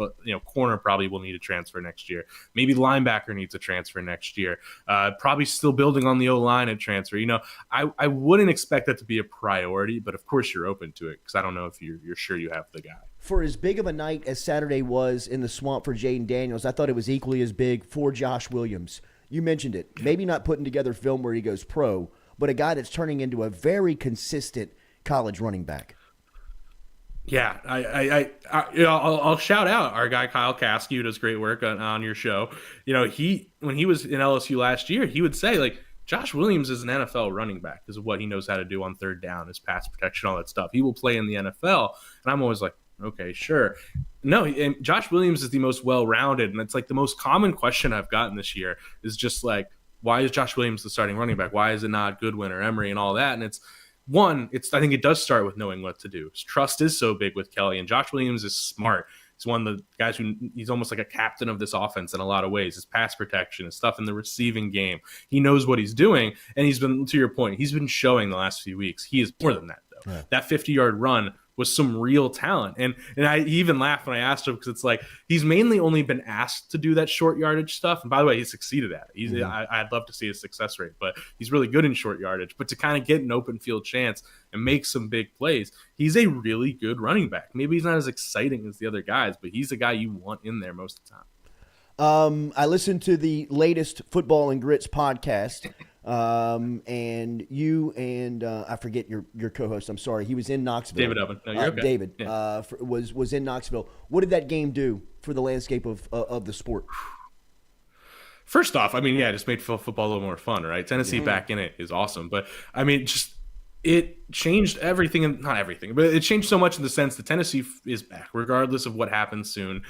corner probably will need a transfer next year. Maybe linebacker needs a transfer next year. Probably still building on the O-line at transfer. I wouldn't expect that to be a priority, but of course you're open to it because I don't know if you're sure you have the guy. For as big of a night as Saturday was in the swamp for Jaden Daniels, I thought it was equally as big for Josh Williams. You mentioned it. Maybe not putting together film where he goes pro, but a guy that's turning into a very consistent college running back. Yeah, I'll shout out our guy Kyle Caskey, who does great work on your show. When he was in LSU last year, he would say Josh Williams is an NFL running back because of what he knows how to do on third down, his pass protection, all that stuff. He will play in the NFL, and I'm always like, okay, sure. No, and Josh Williams is the most well-rounded, and it's the most common question I've gotten this year is just why is Josh Williams the starting running back? Why is it not Goodwin or Emory and all that? And I think it does start with knowing what to do. His trust is so big with Kelly, and Josh Williams is smart. He's one of the guys he's almost like a captain of this offense in a lot of ways. His pass protection, his stuff in the receiving game. He knows what he's doing, and he's been, to your point, he's been showing the last few weeks. He is more than that, though. Yeah. That 50-yard run was some real talent. And I even laughed when I asked him because it's he's mainly only been asked to do that short yardage stuff. And by the way, he succeeded at it. I'd love to see his success rate, but he's really good in short yardage. But to kind of get an open field chance and make some big plays, he's a really good running back. Maybe he's not as exciting as the other guys, but he's a guy you want in there most of the time. I listened to the latest Football and Grits podcast. And you and I forget your co-host. I'm sorry. He was in Knoxville. David Ubben. No, you're okay. David was in Knoxville. What did that game do for the landscape of the sport? first off, I mean, yeah, it just made football a little more fun, right? Tennessee back in it is awesome. But, I mean, just it changed everything, and not everything, but it changed so much in the sense that Tennessee is back, regardless of what happens soon.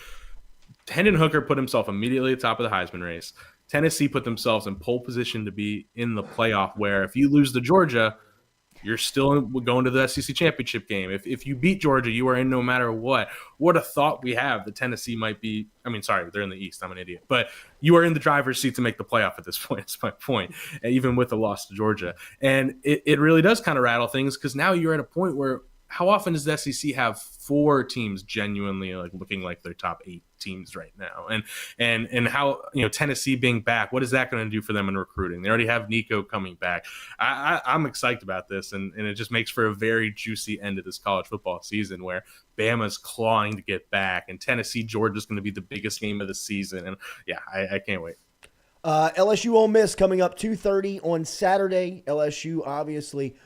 Hendon Hooker put himself immediately at the top of the Heisman race. Tennessee put themselves in pole position to be in the playoff, where if you lose to Georgia, you're still going to the SEC championship game. If you beat Georgia, you are in no matter what. What a thought we have that Tennessee might be. I mean, sorry, they're in the East. I'm an idiot. But you are in the driver's seat to make the playoff at this point. It's my point, even with the loss to Georgia. And it really does kind of rattle things, because now you're at a point where how often does the SEC have 4 teams genuinely like looking like their top 8 teams right now? And how, Tennessee being back, what is that going to do for them in recruiting? They already have Nico coming back. I'm excited about this, and it just makes for a very juicy end of this college football season, where Bama's clawing to get back, and Tennessee Georgia's going to be the biggest game of the season. And yeah, I can't wait. LSU Ole Miss coming up 2:30 on Saturday. LSU obviously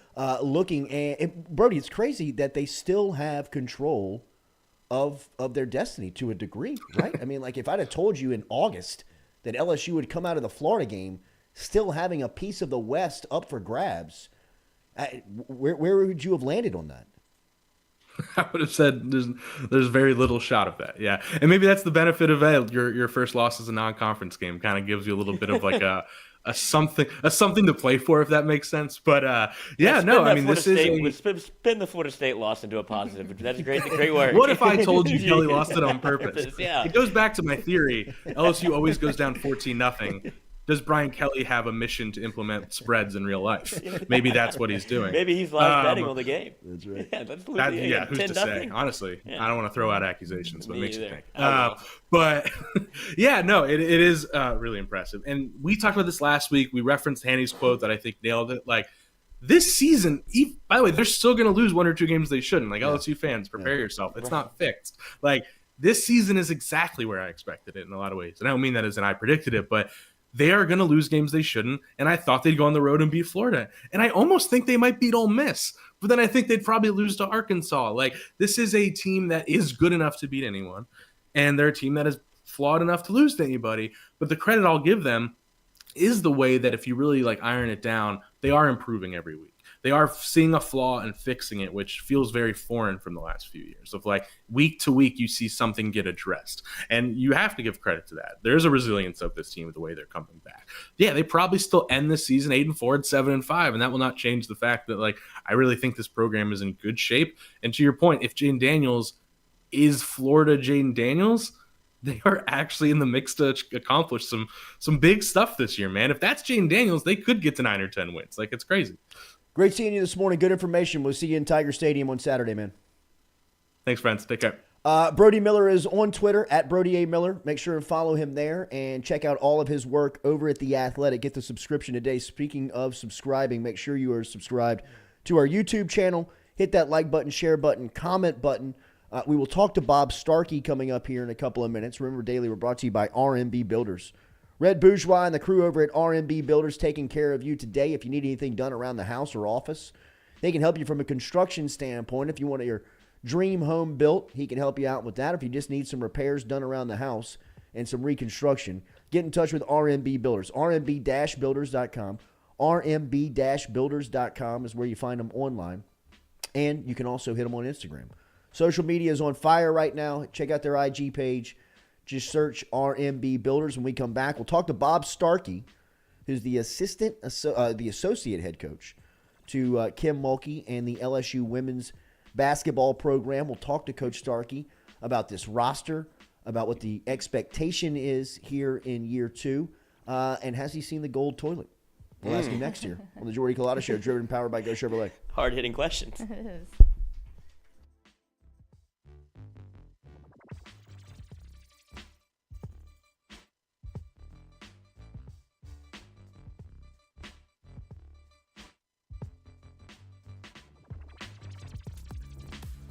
looking, and Brody, it's crazy that they still have control of their destiny to a degree, right? I mean, like, if I'd have told you in August that LSU would come out of the Florida game still having a piece of the West up for grabs, where would you have landed on that? I would have said there's very little shot of that. Yeah. And maybe that's the benefit of your first loss as a non-conference game. Kind of gives you a little bit of like a something to play for, if that makes sense. But yeah, no, I mean, this is spin the Florida State loss into a positive. That's great work. What if I told you Kelly lost it on purpose? Yeah. It goes back to my theory. LSU always goes down 14-0. Does Brian Kelly have a mission to implement spreads in real life? Maybe that's what he's doing. Maybe he's live betting on the game. That's right. Yeah, who's to say? Honestly, yeah. I don't want to throw out accusations, but it makes you think. But yeah, no, it is really impressive. And we talked about this last week. We referenced Hanny's quote that I think nailed it. Like, this season, by the way, they're still going to lose 1 or 2 games they shouldn't. Like, LSU fans, prepare yourself. It's not fixed. Like, this season is exactly where I expected it in a lot of ways. And I don't mean that as in I predicted it, but they are going to lose games they shouldn't, and I thought they'd go on the road and beat Florida. And I almost think they might beat Ole Miss, but then I think they'd probably lose to Arkansas. Like, this is a team that is good enough to beat anyone, and they're a team that is flawed enough to lose to anybody. But the credit I'll give them is the way that if you really like iron it down, they are improving every week. They are seeing a flaw and fixing it, which feels very foreign from the last few years. Of like week to week, you see something get addressed, and you have to give credit to that. There's a resilience of this team with the way they're coming back. Yeah, they probably still end this season 8-4 and 7-5, and that will not change the fact that like I really think this program is in good shape. And to your point, if Jaden Daniels is Florida Jaden Daniels, they are actually in the mix to accomplish some big stuff this year, man. If that's Jaden Daniels, they could get to 9 or 10 wins. Like, it's crazy. Great seeing you this morning. Good information. We'll see you in Tiger Stadium on Saturday, man. Thanks, friends. Take care. Brody Miller is on Twitter, at Brody A. Miller. Make sure and follow him there and check out all of his work over at The Athletic. Get the subscription today. Speaking of subscribing, make sure you are subscribed to our YouTube channel. Hit that like button, share button, comment button. We will talk to Bob Starkey coming up here in a couple of minutes. Remember, Daily, we're brought to you by RMB Builders. Red Bourgeois and the crew over at RMB Builders taking care of you today. If you need anything done around the house or office, they can help you from a construction standpoint. If you want your dream home built, he can help you out with that. If you just need some repairs done around the house and some reconstruction, get in touch with RMB Builders. RMB-Builders.com. RMB-Builders.com is where you find them online. And you can also hit them on Instagram. Social media is on fire right now. Check out their IG page. Just search RMB Builders. When we come back, we'll talk to Bob Starkey, who's the associate head coach to Kim Mulkey and the LSU women's basketball program. We'll talk to Coach Starkey about this roster, about what the expectation is here in year 2, and has he seen the gold toilet? We'll ask him next year on the Jordy Culotta Show, driven and powered by Go Chevrolet. Hard-hitting questions.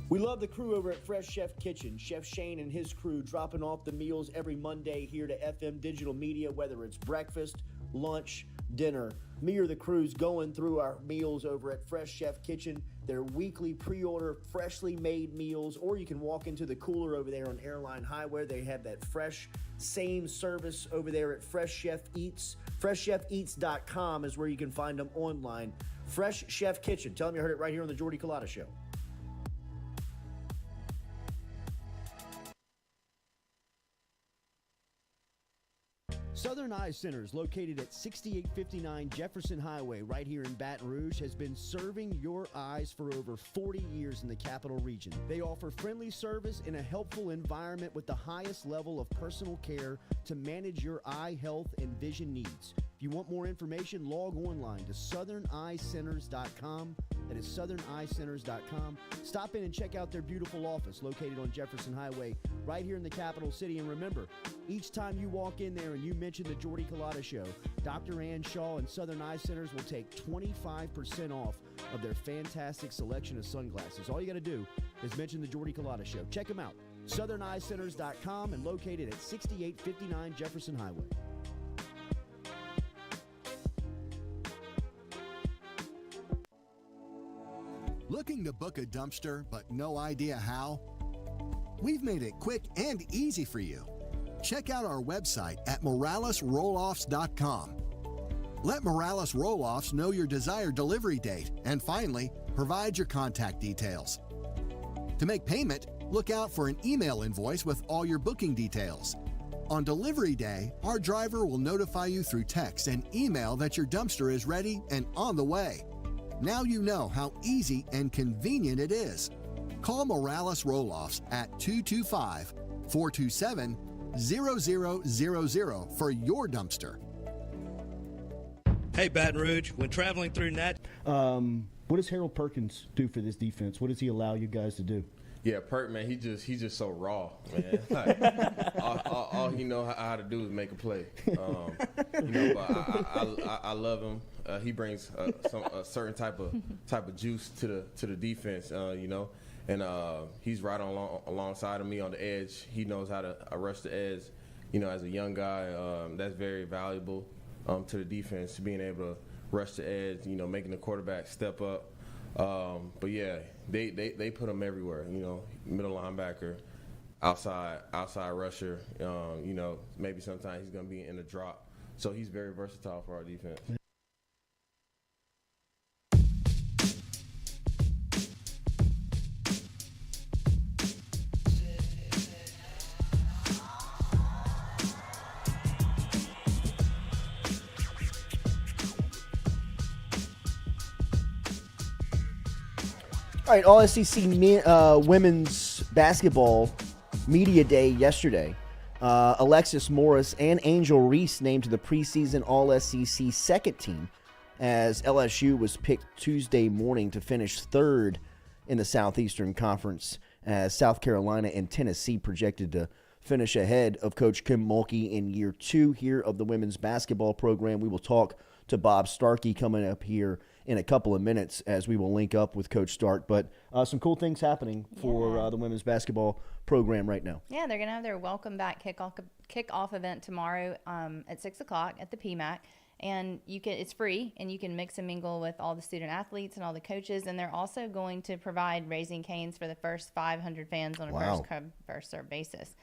We love the crew over at Fresh Chef Kitchen. Chef Shane and his crew dropping off the meals every Monday here to FM Digital Media, whether it's breakfast, lunch, dinner. me or the crew's going through our meals over at Fresh Chef Kitchen. Their weekly pre-order freshly made meals, or you can walk into the cooler over there on Airline Highway. They have that fresh, same service over there at Fresh Chef Eats. FreshChefEats.com is where you can find them online. Fresh Chef Kitchen. Tell them you heard it right here on the Jordy Culotta Show. Southern Eye Center is located at 6859 Jefferson Highway right here in Baton Rouge, has been serving your eyes for over 40 years in the capital region. They offer friendly service in a helpful environment with the highest level of personal care to manage your eye health and vision needs. If you want more information, log online to southernyecenters.com. That is southernyecenters.com. Stop in and check out their beautiful office located on Jefferson Highway right here in the capital city. And remember, each time you walk in there and you mention the Jordy Culotta Show, Dr. Ann Shaw and Southern Eye Centers will take 25% off of their fantastic selection of sunglasses. All you got to do is mention the Jordy Culotta Show. Check them out. southernyecenters.com and located at 6859 Jefferson Highway. Looking to book a dumpster but no idea how? We've made it quick and easy for you. Check out our website at moralesrolloffs.com. Let Morales Roll-Offs know your desired delivery date, and finally, provide your contact details. To make payment, look out for an email invoice with all your booking details. On delivery day, our driver will notify you through text and email that your dumpster is ready and on the way. Now you know how easy and convenient it is. Call Morales Roll-Offs at 225-427-0000 for your dumpster. Hey, Baton Rouge, when traveling through What does Harold Perkins do for this defense? What does he allow you guys to do? Yeah, Perk, man, he's just so raw, man. Like, all he know how to do is make a play. But I love him. He brings a certain type of juice to the defense, and he's right alongside of me on the edge. He knows how to rush the edge. As a young guy, that's very valuable to the defense, being able to rush the edge. Making the quarterback step up. But yeah, they put him everywhere. Middle linebacker, outside rusher. Maybe sometimes he's gonna be in the drop. So he's very versatile for our defense. All right, All SEC women's basketball media day yesterday. Alexis Morris and Angel Reese named to the preseason All SEC second team as LSU was picked Tuesday morning to finish third in the Southeastern Conference, as South Carolina and Tennessee projected to finish ahead of Coach Kim Mulkey in year two here of the women's basketball program. We will talk to Bob Starkey coming up here in a couple of minutes as we will link up with Coach Stark. But some cool things happening for the women's basketball program right now. Yeah, they're going to have their welcome back kickoff event tomorrow at 6 o'clock at the PMAC. And it's free, and you can mix and mingle with all the student athletes and all the coaches. And they're also going to provide Raising Cane's for the first 500 fans on a first-come, first-served basis.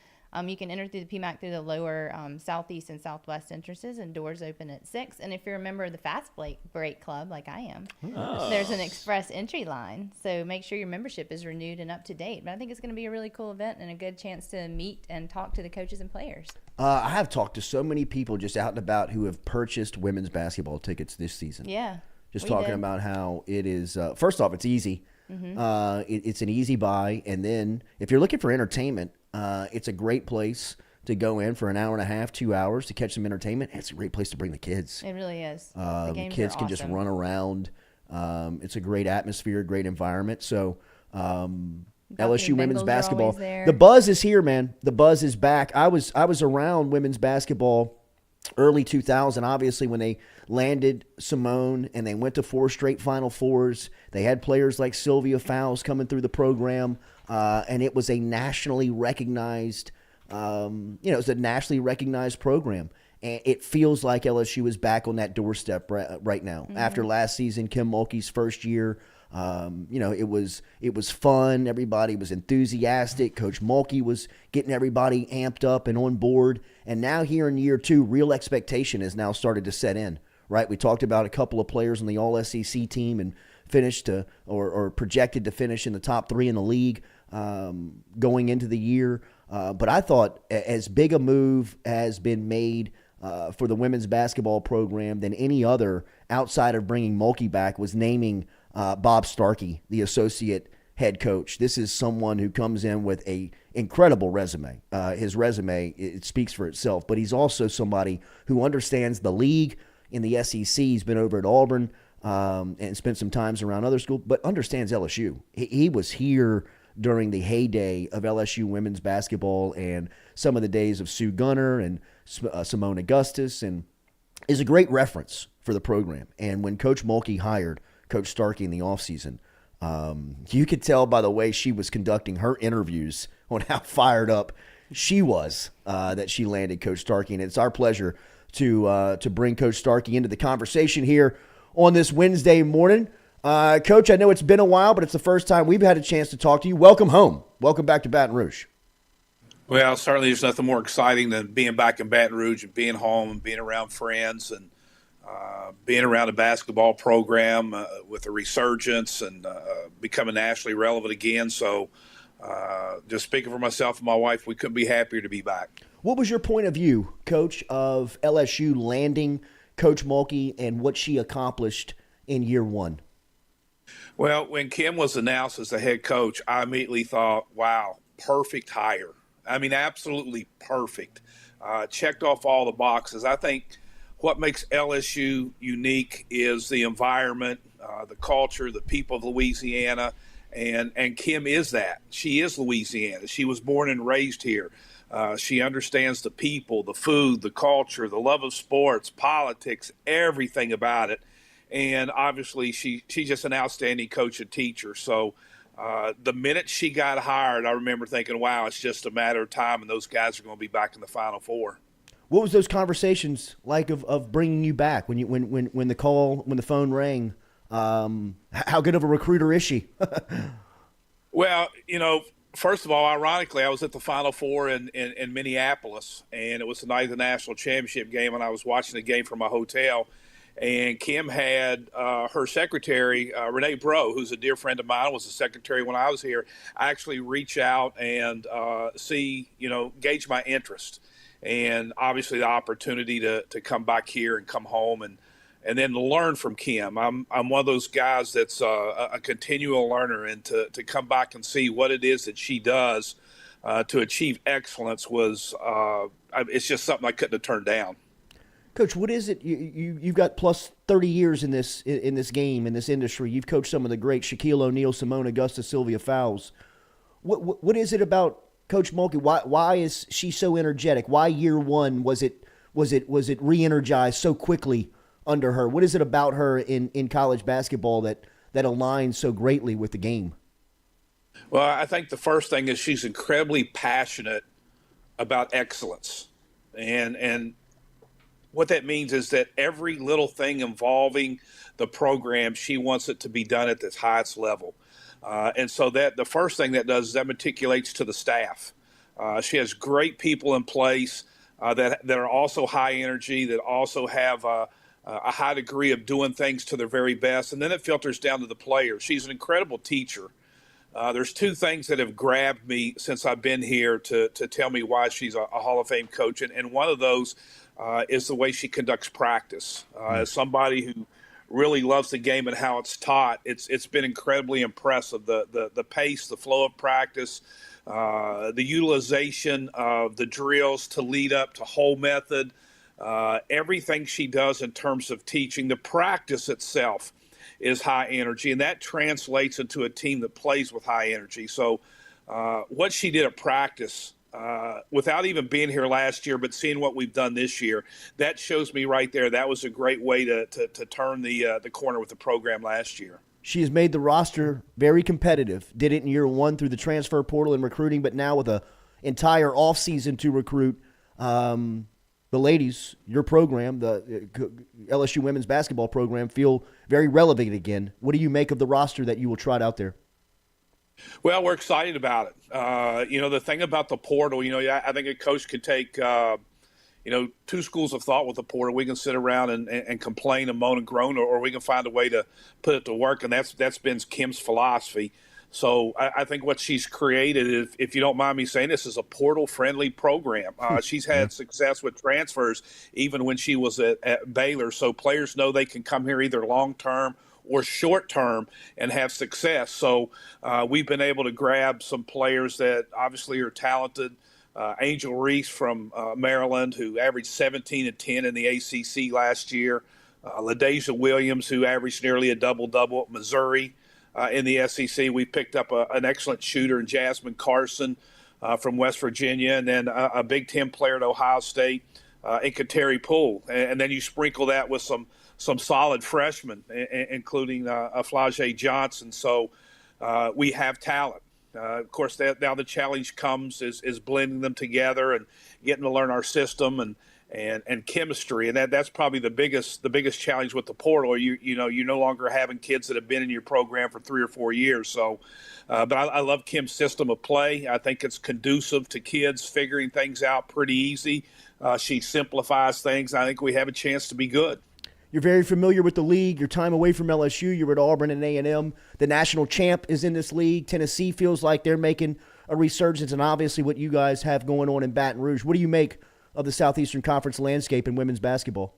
You can enter through the PMAC through the lower southeast and southwest entrances, and doors open at 6. And if you're a member of the Fast Break Club, like I am, there's an express entry line. So make sure your membership is renewed and up to date. But I think it's going to be a really cool event and a good chance to meet and talk to the coaches and players. I have talked to so many people just out and about who have purchased women's basketball tickets this season. Yeah. Just talking about how it is, first off, it's easy. Mm-hmm. It's an easy buy. And then if you're looking for entertainment, it's a great place to go in for an hour and a half, 2 hours to catch some entertainment. It's a great place to bring the kids. It really is. The kids can just run around. It's a great atmosphere, great environment. So LSU women's basketball. The buzz is here, man. The buzz is back. I was around women's basketball early 2000, obviously, when they landed Simone and they went to 4 straight Final Fours. They had players like Sylvia Fowles coming through the program, and it was a nationally recognized, it was a nationally recognized program. And it feels like LSU is back on that doorstep right now. After last season, Kim Mulkey's first year, it was fun. Everybody was enthusiastic. Coach Mulkey was getting everybody amped up and on board. And now here in year 2, real expectation has now started to set in, right? We talked about a couple of players on the All-SEC team and finished or projected to finish in the top 3 in the league going into the year. But I thought as big a move has been made for the women's basketball program than any other outside of bringing Mulkey back was naming Bob Starkey, the associate head coach. This is someone who comes in with a incredible resume. His resume, it speaks for itself, but he's also somebody who understands the league in the SEC. He's been over at Auburn and spent some times around other schools, but understands LSU. He was here during the heyday of LSU women's basketball and some of the days of Sue Gunner and Simone Augustus, and is a great reference for the program. And when Coach Mulkey hired Coach Starkey in the offseason, you could tell by the way she was conducting her interviews on how fired up she was that she landed Coach Starkey. And it's our pleasure to bring Coach Starkey into the conversation here on this Wednesday morning. Coach, I know it's been a while, but it's the first time we've had a chance to talk to you. Welcome home. Welcome back to Baton Rouge. Well, certainly there's nothing more exciting than being back in Baton Rouge and being home and being around friends and being around a basketball program with a resurgence and becoming nationally relevant again. So just speaking for myself and my wife, we couldn't be happier to be back. What was your point of view, Coach, of LSU landing Coach Mulkey and what she accomplished in year 1? Well, when Kim was announced as the head coach, I immediately thought, wow, perfect hire. I mean, absolutely perfect. Checked off all the boxes. I think what makes LSU unique is the environment, the culture, the people of Louisiana, and Kim is that. She is Louisiana. She was born and raised here. She understands the people, the food, the culture, the love of sports, politics, everything about it. And obviously, she's just an outstanding coach and teacher. So the minute she got hired, I remember thinking, wow, it's just a matter of time, and those guys are going to be back in the Final Four. What was those conversations like of bringing you back when the phone rang? How good of a recruiter is she? Well, first of all, ironically, I was at the Final Four in Minneapolis, and it was the night of the national championship game, and I was watching the game from my hotel. And Kim had her secretary, Renee Bro, who's a dear friend of mine, was the secretary when I was here, actually reach out and gauge my interest. And obviously the opportunity to come back here and come home and then to learn from Kim. I'm one of those guys that's a continual learner, and to come back and see what it is that she does to achieve excellence was it's just something I couldn't have turned down. Coach, what is it? You've got plus 30 years in this game, in this industry. You've coached some of the great Shaquille O'Neal, Simone Augustus, Sylvia Fowles. What is it about Coach Mulkey? Why is she so energetic? Why year 1 was it re-energized so quickly under her? What is it about her in college basketball that aligns so greatly with the game? Well, I think the first thing is she's incredibly passionate about excellence, and what that means is that every little thing involving the program, she wants it to be done at this highest level. And so that the first thing that does is that matriculates to the staff. She has great people in place that are also high energy, that also have a high degree of doing things to their very best. And then it filters down to the players. She's an incredible teacher. There's 2 things that have grabbed me since I've been here to tell me why she's a Hall of Fame coach. And one of those is the way she conducts practice. As somebody who really loves the game and how it's taught, it's been incredibly impressive. The pace, the flow of practice, the utilization of the drills to lead up to whole method, everything she does in terms of teaching. The practice itself is high energy, and that translates into a team that plays with high energy. So what she did at practice, without even being here last year, but seeing what we've done this year, that shows me right there that was a great way to turn the corner with the program last year. She has made the roster very competitive. Did it in year 1 through the transfer portal and recruiting, but now with an entire offseason to recruit. the ladies, your program, the LSU women's basketball program, feel very relevant again. What do you make of the roster that you will trot out there? Well, we're excited about it. The thing about the portal, I think a coach could take, two schools of thought with the portal. We can sit around and complain and moan and groan, or we can find a way to put it to work, and that's been Kim's philosophy. So I think what she's created, if you don't mind me saying, this is a portal-friendly program. She's had success with transfers even when she was at Baylor. So players know they can come here either long-term or short-term and have success. So we've been able to grab some players that obviously are talented. Angel Reese from Maryland, who averaged 17 and 10 in the ACC last year. LaDasia Williams, who averaged nearly a double-double at Missouri. In the SEC, we picked up an excellent shooter in Jasmine Carson from West Virginia, and then a Big Ten player at Ohio State in Kateri Poole. And then you sprinkle that with some solid freshmen, including Flau'jae Johnson. So we have talent. Of course, now the challenge comes is blending them together and getting to learn our system and chemistry, and that's probably the biggest challenge with the portal. You're no longer having kids that have been in your program for 3 or 4 years. So, but I love Kim's system of play. I think it's conducive to kids figuring things out pretty easy. She simplifies things. I think we have a chance to be good. You're very familiar with the league. Your time away from LSU, you were at Auburn and A&M. The national champ is in this league. Tennessee feels like they're making a resurgence, and obviously what you guys have going on in Baton Rouge. What do you make of the Southeastern Conference landscape in women's basketball?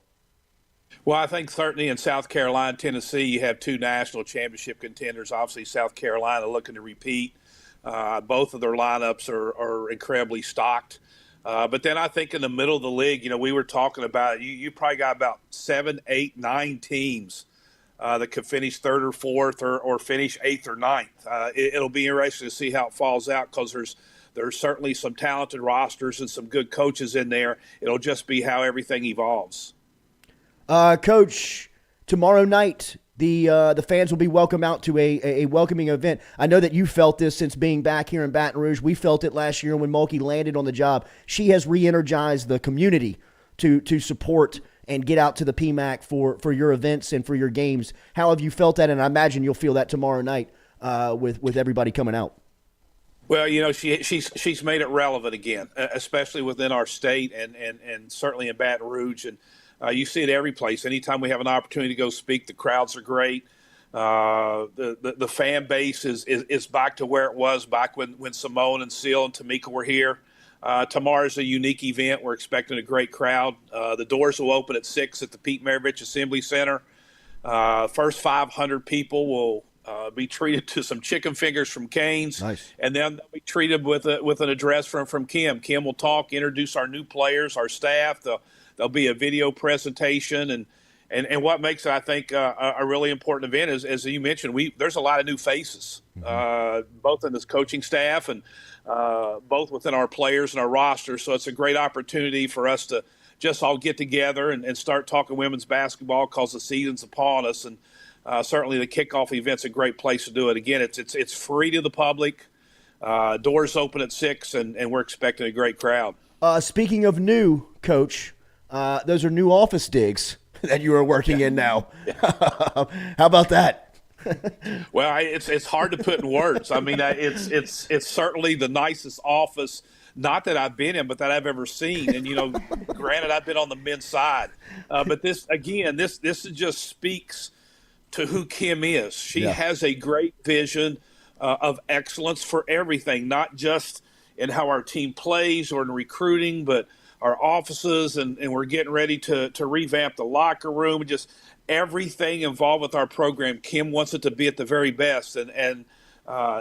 Well, I think certainly in South Carolina, Tennessee, you have 2 national championship contenders. Obviously, South Carolina looking to repeat. Both of their lineups are incredibly stocked. But then I think in the middle of the league, we were talking about you probably got about 7, 8, 9 teams that could finish 3rd or 4th or finish 8th or 9th. It'll be interesting to see how it falls out because there's certainly some talented rosters and some good coaches in there. It'll just be how everything evolves. Coach, tomorrow night, the fans will be welcome out to a welcoming event. I know that you felt this since being back here in Baton Rouge. We felt it last year when Mulkey landed on the job. She has re-energized the community to support and get out to the PMAC for your events and for your games. How have you felt that? And I imagine you'll feel that tomorrow night with everybody coming out. Well, she's made it relevant again, especially within our state and certainly in Baton Rouge. And you see it every place. Anytime we have an opportunity to go speak, the crowds are great. The fan base is back to where it was back when Simone and Seal and Tamika were here. Tomorrow's a unique event. We're expecting a great crowd. The doors will open at 6 at the Pete Maravich Assembly Center. First 500 people will be treated to some chicken fingers from Cane's. Nice. And then they'll be treated with an address from Kim. Kim will talk, introduce our new players, our staff. There'll be a video presentation. And what makes it, I think, a really important event is, as you mentioned, there's a lot of new faces, both in this coaching staff and both within our players and our roster. So it's a great opportunity for us to just all get together and start talking women's basketball because the season's upon us. And certainly the kickoff event's a great place to do it. Again, it's free to the public. Doors open at 6, and we're expecting a great crowd. Speaking of new, Coach, those are new office digs that you are working in now. How about that? Well, it's hard to put in words. I mean, it's certainly the nicest office, not that I've been in, but that I've ever seen. And granted, I've been on the men's side, but this just speaks to who Kim is. She has a great vision of excellence for everything, not just in how our team plays or in recruiting, but our offices, and we're getting ready to revamp the locker room, just everything involved with our program. Kim wants it to be at the very best, and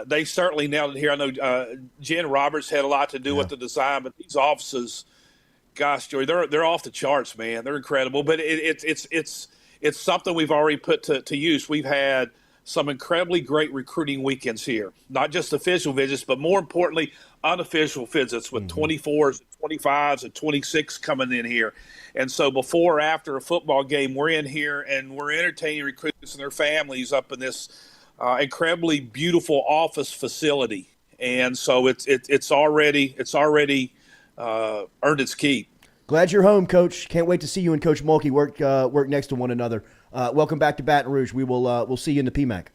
they certainly nailed it here. I know Jen Roberts had a lot to do with the design, but these offices, gosh, Joey, they're off the charts, man. They're incredible, but it's something we've already put to use. We've had some incredibly great recruiting weekends here, not just official visits, but more importantly, unofficial visits with 24s, 25s, and 26 coming in here. And so before or after a football game, we're in here and we're entertaining recruits and their families up in this incredibly beautiful office facility. And so it's already earned its keep. Glad you're home, Coach. Can't wait to see you and Coach Mulkey work next to one another. Welcome back to Baton Rouge. We'll see you in the PMAC.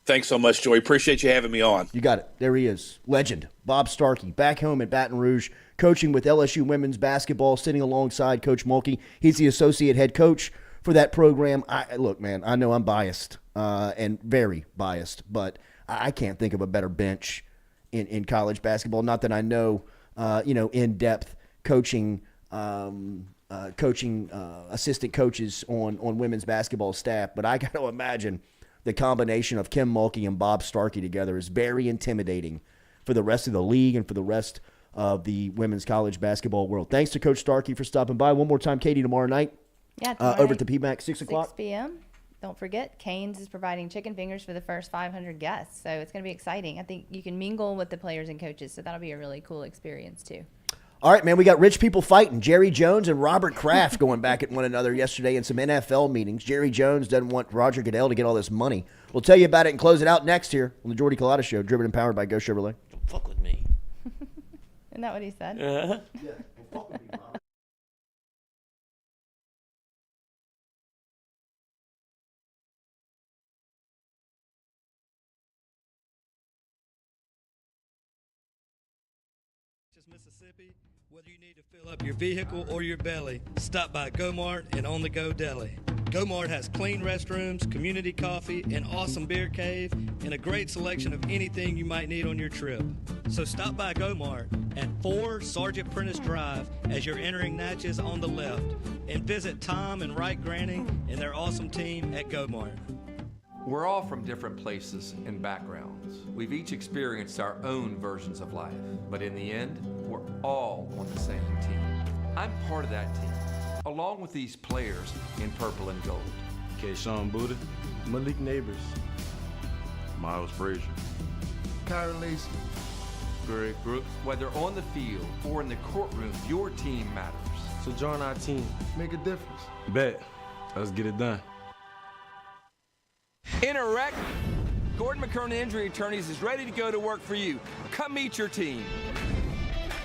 Thanks so much, Joey. Appreciate you having me on. You got it. There he is. Legend. Bob Starkey, back home at Baton Rouge, coaching with LSU women's basketball, sitting alongside Coach Mulkey. He's the associate head coach for that program. Look, man, I know I'm biased and very biased, but I can't think of a better bench in college basketball. Not that I know, in-depth coaching assistant coaches on women's basketball staff, but I got to imagine the combination of Kim Mulkey and Bob Starkey together is very intimidating for the rest of the league and for the rest of the women's college basketball world. Thanks to Coach Starkey for stopping by. One more time, Katie, tomorrow night. Yeah, tomorrow over night, at the PMAC, 6 o'clock. 6 p.m. Don't forget, Canes is providing chicken fingers for the first 500 guests, so it's going to be exciting. I think you can mingle with the players and coaches, so that'll be a really cool experience too. All right, man, we got rich people fighting. Jerry Jones and Robert Kraft going back at one another yesterday in some NFL meetings. Jerry Jones doesn't want Roger Goodell to get all this money. We'll tell you about it and close it out next here on the Jordy Culotta Show, driven and powered by Go Chevrolet. Don't fuck with me. Isn't that what he said? Uh-huh. Yeah, don't fuck with me, Robert. Mississippi. Whether you need to fill up your vehicle or your belly, stop by Go-Mart and On The Go Deli. Go-Mart has clean restrooms, community coffee, an awesome beer cave, and a great selection of anything you might need on your trip. So stop by Go-Mart at 4 Sergeant Prentice Drive as you're entering Natchez on the left, and visit Tom and Wright Granning and their awesome team at Go-Mart. We're all from different places and backgrounds. We've each experienced our own versions of life, but in the end, we're all on the same team. I'm part of that team, along with these players in purple and gold. Kayshawn Buddha, Malik Neighbors, Miles Frazier, Kyron Lacey, Greg Brooks. Whether on the field or in the courtroom, your team matters. So join our team. Make a difference. Bet. Let's get it done. In a wreck, Gordon McKernan Injury Attorneys is ready to go to work for you. Come meet your team.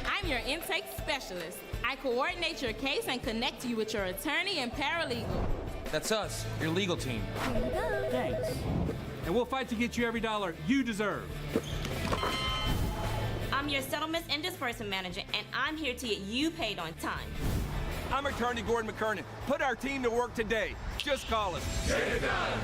I'm your intake specialist. I coordinate your case and connect you with your attorney and paralegal. That's us, your legal team. Here you go. Thanks. And we'll fight to get you every dollar you deserve. I'm your settlements and disbursement manager, and I'm here to get you paid on time. I'm attorney Gordon McKernan. Put our team to work today. Just call us. Get it done.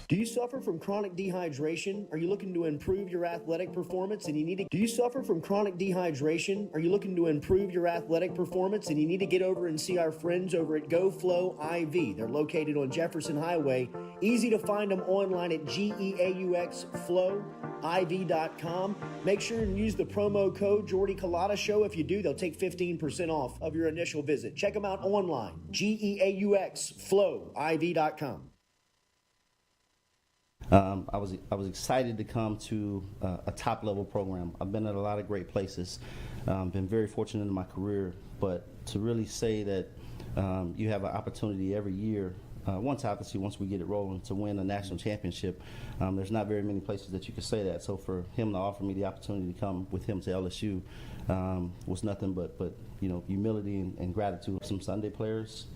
Do you suffer from chronic dehydration? Are you looking to improve your athletic performance and you need to Do you suffer from chronic dehydration? Are you looking to improve your athletic performance and you need to get over and see our friends over at GoFlow IV? They're located on Jefferson Highway. Easy to find them online at GEAUXFlowIV.com. Make sure and use the promo code Jordy Culotta Show. If you do, they'll take 15% off of your initial visit. Check them out online, GEAUXFlowIV.com. I was excited to come to a top level program. I've been at a lot of great places, been very fortunate in my career, but to really say that you have an opportunity every year, once we get it rolling, to win a national championship, there's not very many places that you can say that. So for him to offer me the opportunity to come with him to LSU was nothing but humility and gratitude. Some Sunday players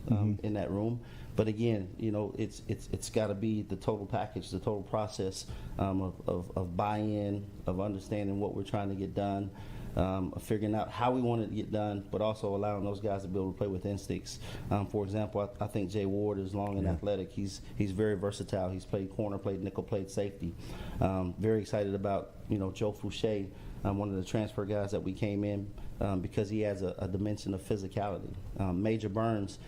in that room. But again, it's got to be the total package, the total process of buy-in, of understanding what we're trying to get done, of figuring out how we want it to get done, but also allowing those guys to be able to play with instincts. For example, I think Jay Ward is long and athletic. He's very versatile. He's played corner, played nickel, played safety. Very excited about Joe Fouché, one of the transfer guys that we came in because he has a dimension of physicality. Major Burns.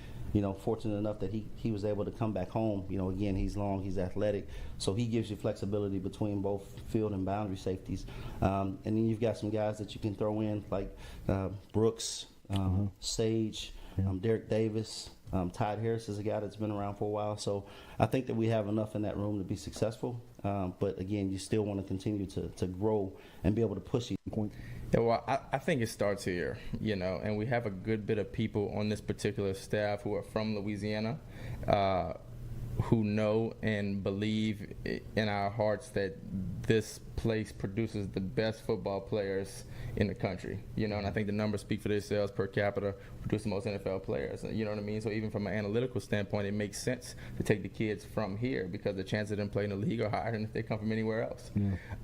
Fortunate enough that he was able to come back home. Again, he's long, he's athletic, so he gives you flexibility between both field and boundary safeties. And then you've got some guys that you can throw in like Brooks, Sage, Derek Davis. Todd Harris is a guy that's been around for a while. So I think that we have enough in that room to be successful. But again, you still want to continue to grow and be able to push it. Yeah, well, I think it starts here, and we have a good bit of people on this particular staff who are from Louisiana. who know and believe in our hearts that this place produces the best football players in the country, you know, and I think the numbers speak for themselves. Per capita, produce the most NFL players, you know what I mean? So even from an analytical standpoint, it makes sense to take the kids from here because the chances of them playing in the league are higher than if they come from anywhere else.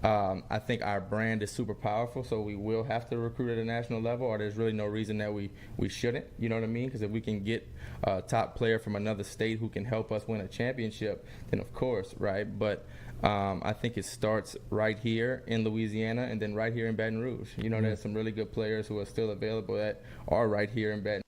I think our brand is super powerful, so we will have to recruit at a national level, or there's really no reason that we shouldn't, you know what I mean? Because if we can get a top player from another state who can help us win a championship, then of course, right? But I think it starts right here in Louisiana and then right here in Baton Rouge. You know, there's some really good players who are still available that are right here in Baton.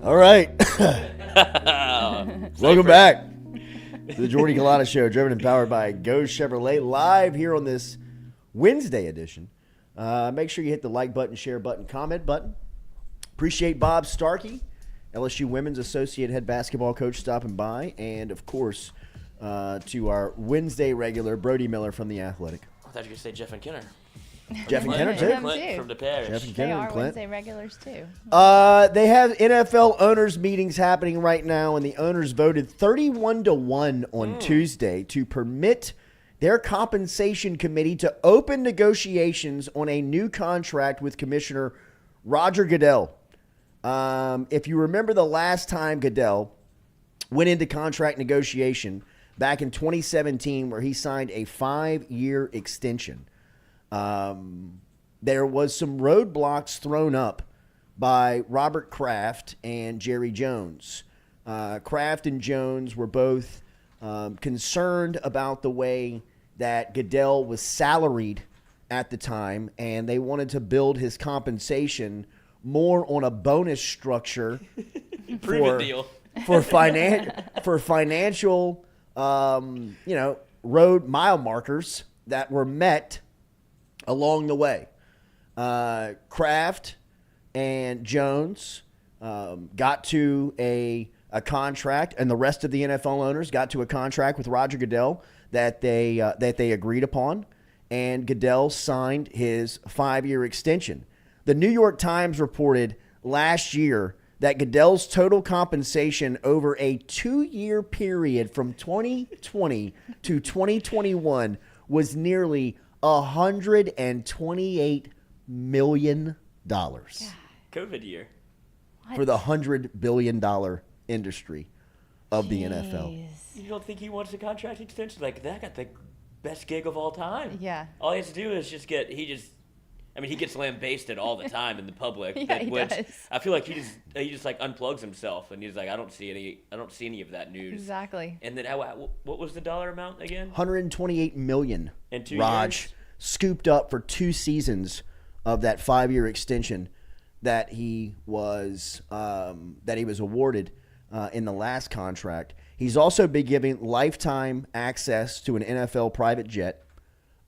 All right. Welcome back to the Jordy Culotta Show, driven and powered by Go Chevrolet, live here on this Wednesday edition. Make sure you hit the like button, share button, comment button. Appreciate Bob Starkey, LSU Women's Associate Head Basketball Coach, stopping by. And, of course, to our Wednesday regular, Brody Miller from The Athletic. I thought you were going to say Jeff and Kenner. Jeff and Kenner, too. Clint from the parish. Jeff and They Kenner are and Clint. Wednesday regulars, too. They have NFL owners meetings happening right now, and the owners voted 31-1 on Tuesday to permit their compensation committee to open negotiations on a new contract with Commissioner Roger Goodell. If you remember the last time Goodell went into contract negotiation back in 2017, where he signed a 5-year extension, there was some roadblocks thrown up by Robert Kraft and Jerry Jones. Kraft and Jones were both concerned about the way that Goodell was salaried at the time, and they wanted to build his compensation more on a bonus structure for financial road mile markers that were met along the way. Kraft and Jones got to a contract, and the rest of the NFL owners got to a contract with Roger Goodell that they agreed upon, and Goodell signed his 5-year extension. The New York Times reported last year that Goodell's total compensation over a 2-year period from 2020 to 2021 was nearly $128 million COVID year. for the $100 billion industry of the NFL. You don't think he wants a contract extension? Like, that got the best gig of all time. Yeah. All he has to do is he gets lambasted all the time in the public. Yeah, he does. I feel like he just like unplugs himself, and he's like, I don't see any of that news. Exactly. And then what was the dollar amount again? $128 million. In 2 Raj years? scooped up for 2 seasons of that 5-year extension that he was awarded in the last contract. He's also been given lifetime access to an NFL private jet.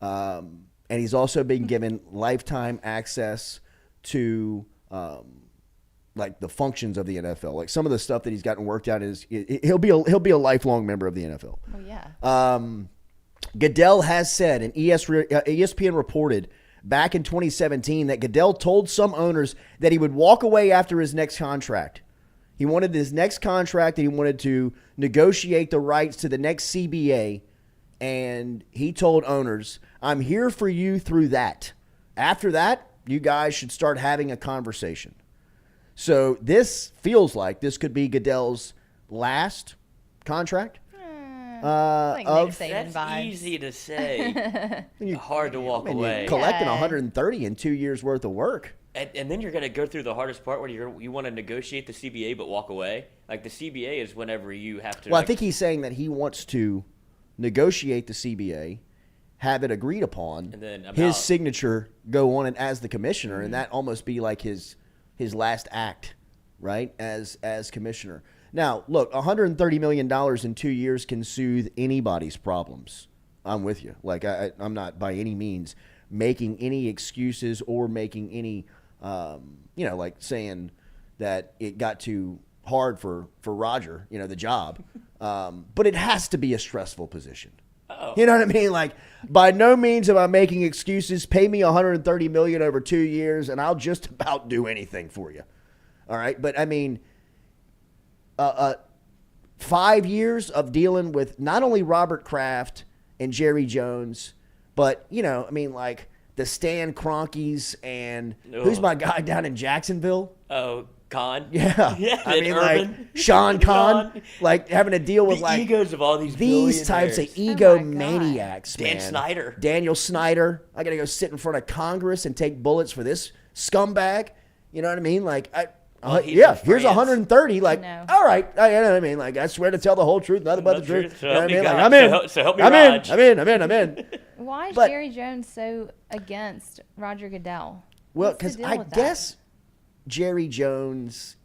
And he's also been given lifetime access to like the functions of the NFL. Like some of the stuff that he's gotten worked out is he'll be a lifelong member of the NFL. Oh yeah. Goodell has said, and ESPN reported back in 2017 that Goodell told some owners that he would walk away after his next contract. He wanted his next contract, and he wanted to negotiate the rights to the next CBA. And he told owners, I'm here for you through that. After that, you guys should start having a conversation. So this feels like this could be Goodell's last contract. Like Nick Saban That's vibes. easy to say. Hard to walk away. Collecting 130 in 2 years worth of work. And then you're going to go through the hardest part where you want to negotiate the CBA but walk away. Like the CBA is whenever you have to. Well, I think he's saying that he wants to negotiate the CBA, have it agreed upon, And then I'm his out. signature go on it as the commissioner, and that almost be like his last act, right, as commissioner. Now, look, $130 million in 2 years can soothe anybody's problems. I'm with you. Like, I'm not by any means making any excuses or making any, like saying that it got too hard for Roger, the job. But it has to be a stressful position. Oh. You know what I mean? Like, by no means am I making excuses. Pay me $130 million over 2 years, and I'll just about do anything for you. All right? But, I mean, 5 years of dealing with not only Robert Kraft and Jerry Jones, but, like the Stan Kroenkes and who's my guy down in Jacksonville? Oh, Khan. Yeah. Yeah, I mean, Urban. like Sean Khan, like having to deal with The like egos of all these types of billionaires. egomaniacs, man. Dan Snyder. Daniel Snyder. I got to go sit in front of Congress and take bullets for this scumbag. You know what I mean? Like, here's 130. Like, all right. You know what I mean? Like, I swear to tell the whole truth, nothing but the truth. So You know help what I me mean? Like, God. I'm in. So help me I'm Raj. in. I'm in. Why is But- Jerry Jones so against Roger Goodell? Well, What's the because deal I with that? guess Jerry Jones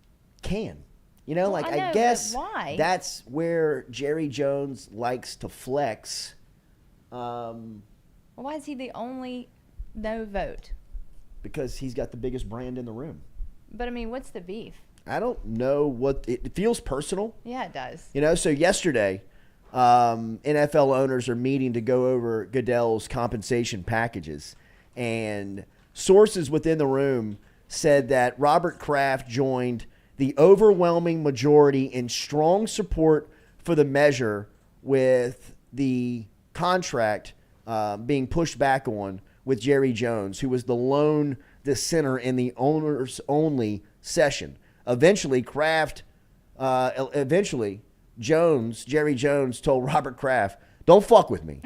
can. Well, Like, I know, I but guess why? that's where Jerry Jones likes to flex. Why is he the only no vote? Because he's got the biggest brand in the room. But I mean, what's the beef? I don't know what it feels personal. Yeah, it does. So yesterday, NFL owners are meeting to go over Goodell's compensation packages, and sources within the room said that Robert Kraft joined the overwhelming majority in strong support for the measure, with the contract being pushed back on with Jerry Jones, who was the lone dissenter in the owners only session. Eventually, Jerry Jones told Robert Kraft, "Don't fuck with me."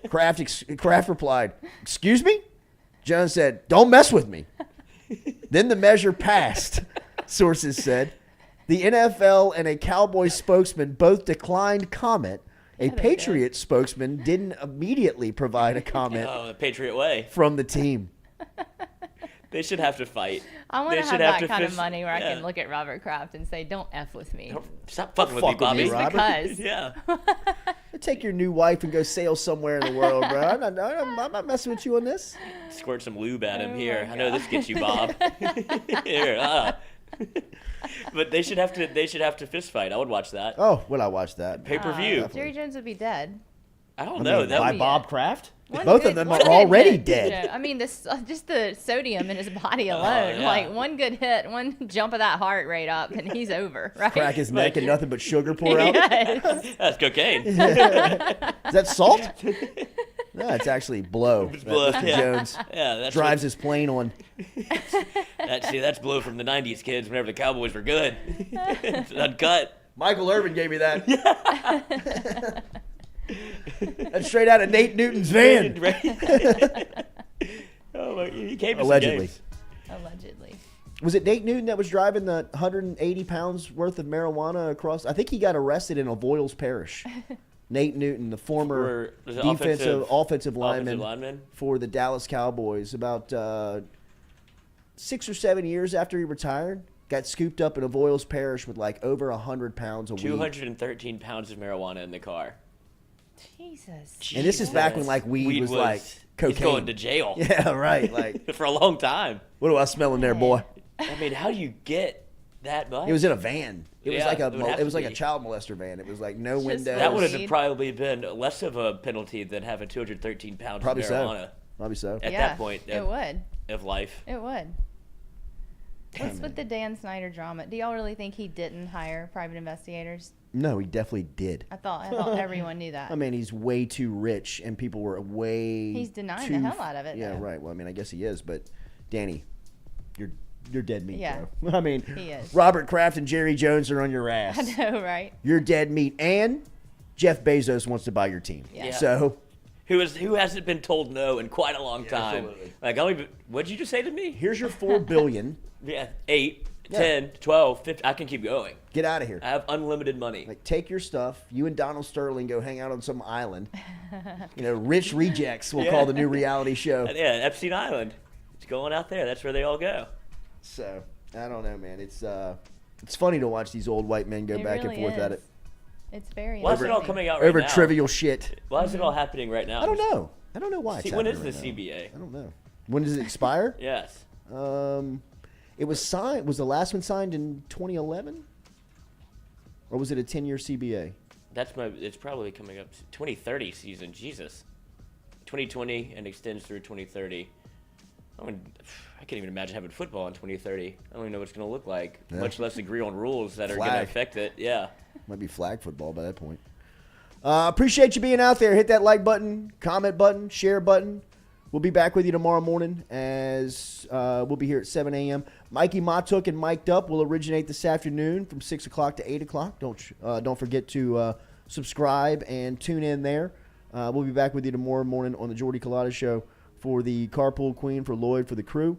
Kraft replied, "Excuse me?" Jones said, "Don't mess with me." Then the measure passed, sources said. The NFL and a Cowboys spokesman both declined comment. A Patriot spokesman didn't immediately provide a comment Oh, the Patriot way. from the team. They should have to fight. I want They to have should that to kind of fist- money where I yeah. can look at Robert Kraft and say, "Don't f with me." Stop fucking with me, Bobby. Just because. Yeah. Take your new wife and go sail somewhere in the world, bro. I'm not messing with you on this. Squirt some lube at him Oh here. my I know this gets you, Bob. Here, But they should have to fist fight. I would watch that. Oh, would I watch that? Pay-per-view. Jerry Jones would be dead. I don't know. That by would Bob Kraft? One Both good- of them one are good already hit, dead. I mean, just the sodium in his body alone. yeah. Like one good hit, one jump of that heart rate up, and he's over. Right? Crack his neck and nothing but sugar pour out. Yes. That's cocaine. Is that salt? No, it's actually blow. It's blow, Mr. yeah. Jones Yeah, that's drives what- his plane on. That's blow from the '90s, kids. Whenever the Cowboys were good, it's uncut. Michael Irvin gave me that. That's straight out of Nate Newton's van. Oh, my, he came to Allegedly. some games. Allegedly. Was it Nate Newton that was driving the 180 pounds worth of marijuana across? I think he got arrested in Avoyles Parish. Nate Newton, the former Was it offensive lineman lineman? for the Dallas Cowboys, about 6 or 7 years after he retired, got scooped up in Avoyles Parish with like over 100 pounds a week. 213 pounds of marijuana in the car. Jesus. And this is back when like weed was like cocaine. He's going to jail. Yeah, right. Like for a long time. What do I smell in there, boy? I mean, how do you get that much? It was in a van. It was Yeah, like it would have it was to like a be. child molester van. It was like no windows. That would have probably been less of a penalty than having 213 pounds Probably of so. marijuana. Probably so. At Yeah, that point it would. of life. It would. What's with the Dan Snyder drama? Do y'all really think he didn't hire private investigators? No, he definitely did. I thought everyone knew that. I mean, he's way too rich, and people were way. He's denying too the hell out of it, Yeah, though. right. Well, I mean, I guess he is, but Danny, you're dead meat, Yeah, bro. I mean, he is. Robert Kraft and Jerry Jones are on your ass. I know, right? You're dead meat, and Jeff Bezos wants to buy your team. Yeah. So Who hasn't been told no in quite a long time? absolutely. Like, what'd you just say to me? Here's your $4 billion. Yeah, 8. 10, 12, 15. I can keep going. Get out of here. I have unlimited money. Like, take your stuff. You and Donald Sterling go hang out on some island. Rich rejects, we'll call the new reality show. Yeah, Epstein Island. It's going out there. That's where they all go. So, I don't know, man. It's funny to watch these old white men go back and forth at it. It's very Why is it all coming out right over now? trivial shit. Why is it all happening right now? I don't know. I don't know why it's when happening is the right now. CBA? I don't know. When does it expire? Yes. It was signed. Was the last one signed in 2011? Or was it a 10-year CBA? It's probably coming up 2030 season. Jesus. 2020 and extends through 2030. I can't even imagine having football in 2030. I don't even know what it's going to look like, much less agree on rules that are going to affect it. Yeah. Might be flag football by that point. Appreciate you being out there. Hit that like button, comment button, share button. We'll be back with you tomorrow morning as we'll be here at 7 a.m. Mikey Matuk and Mic'd Up will originate this afternoon from 6 o'clock to 8 o'clock. Don't forget to subscribe and tune in there. We'll be back with you tomorrow morning on the Jordy Culotta Show for the Carpool Queen, for Lloyd, for the crew.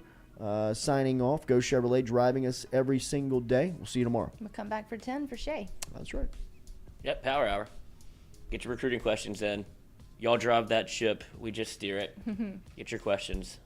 Signing off. Go Chevrolet, driving us every single day. We'll see you tomorrow. We'll come back for 10 for Shay. That's right. Yep, Power Hour. Get your recruiting questions in. Y'all drive that ship. We just steer it. Get your questions.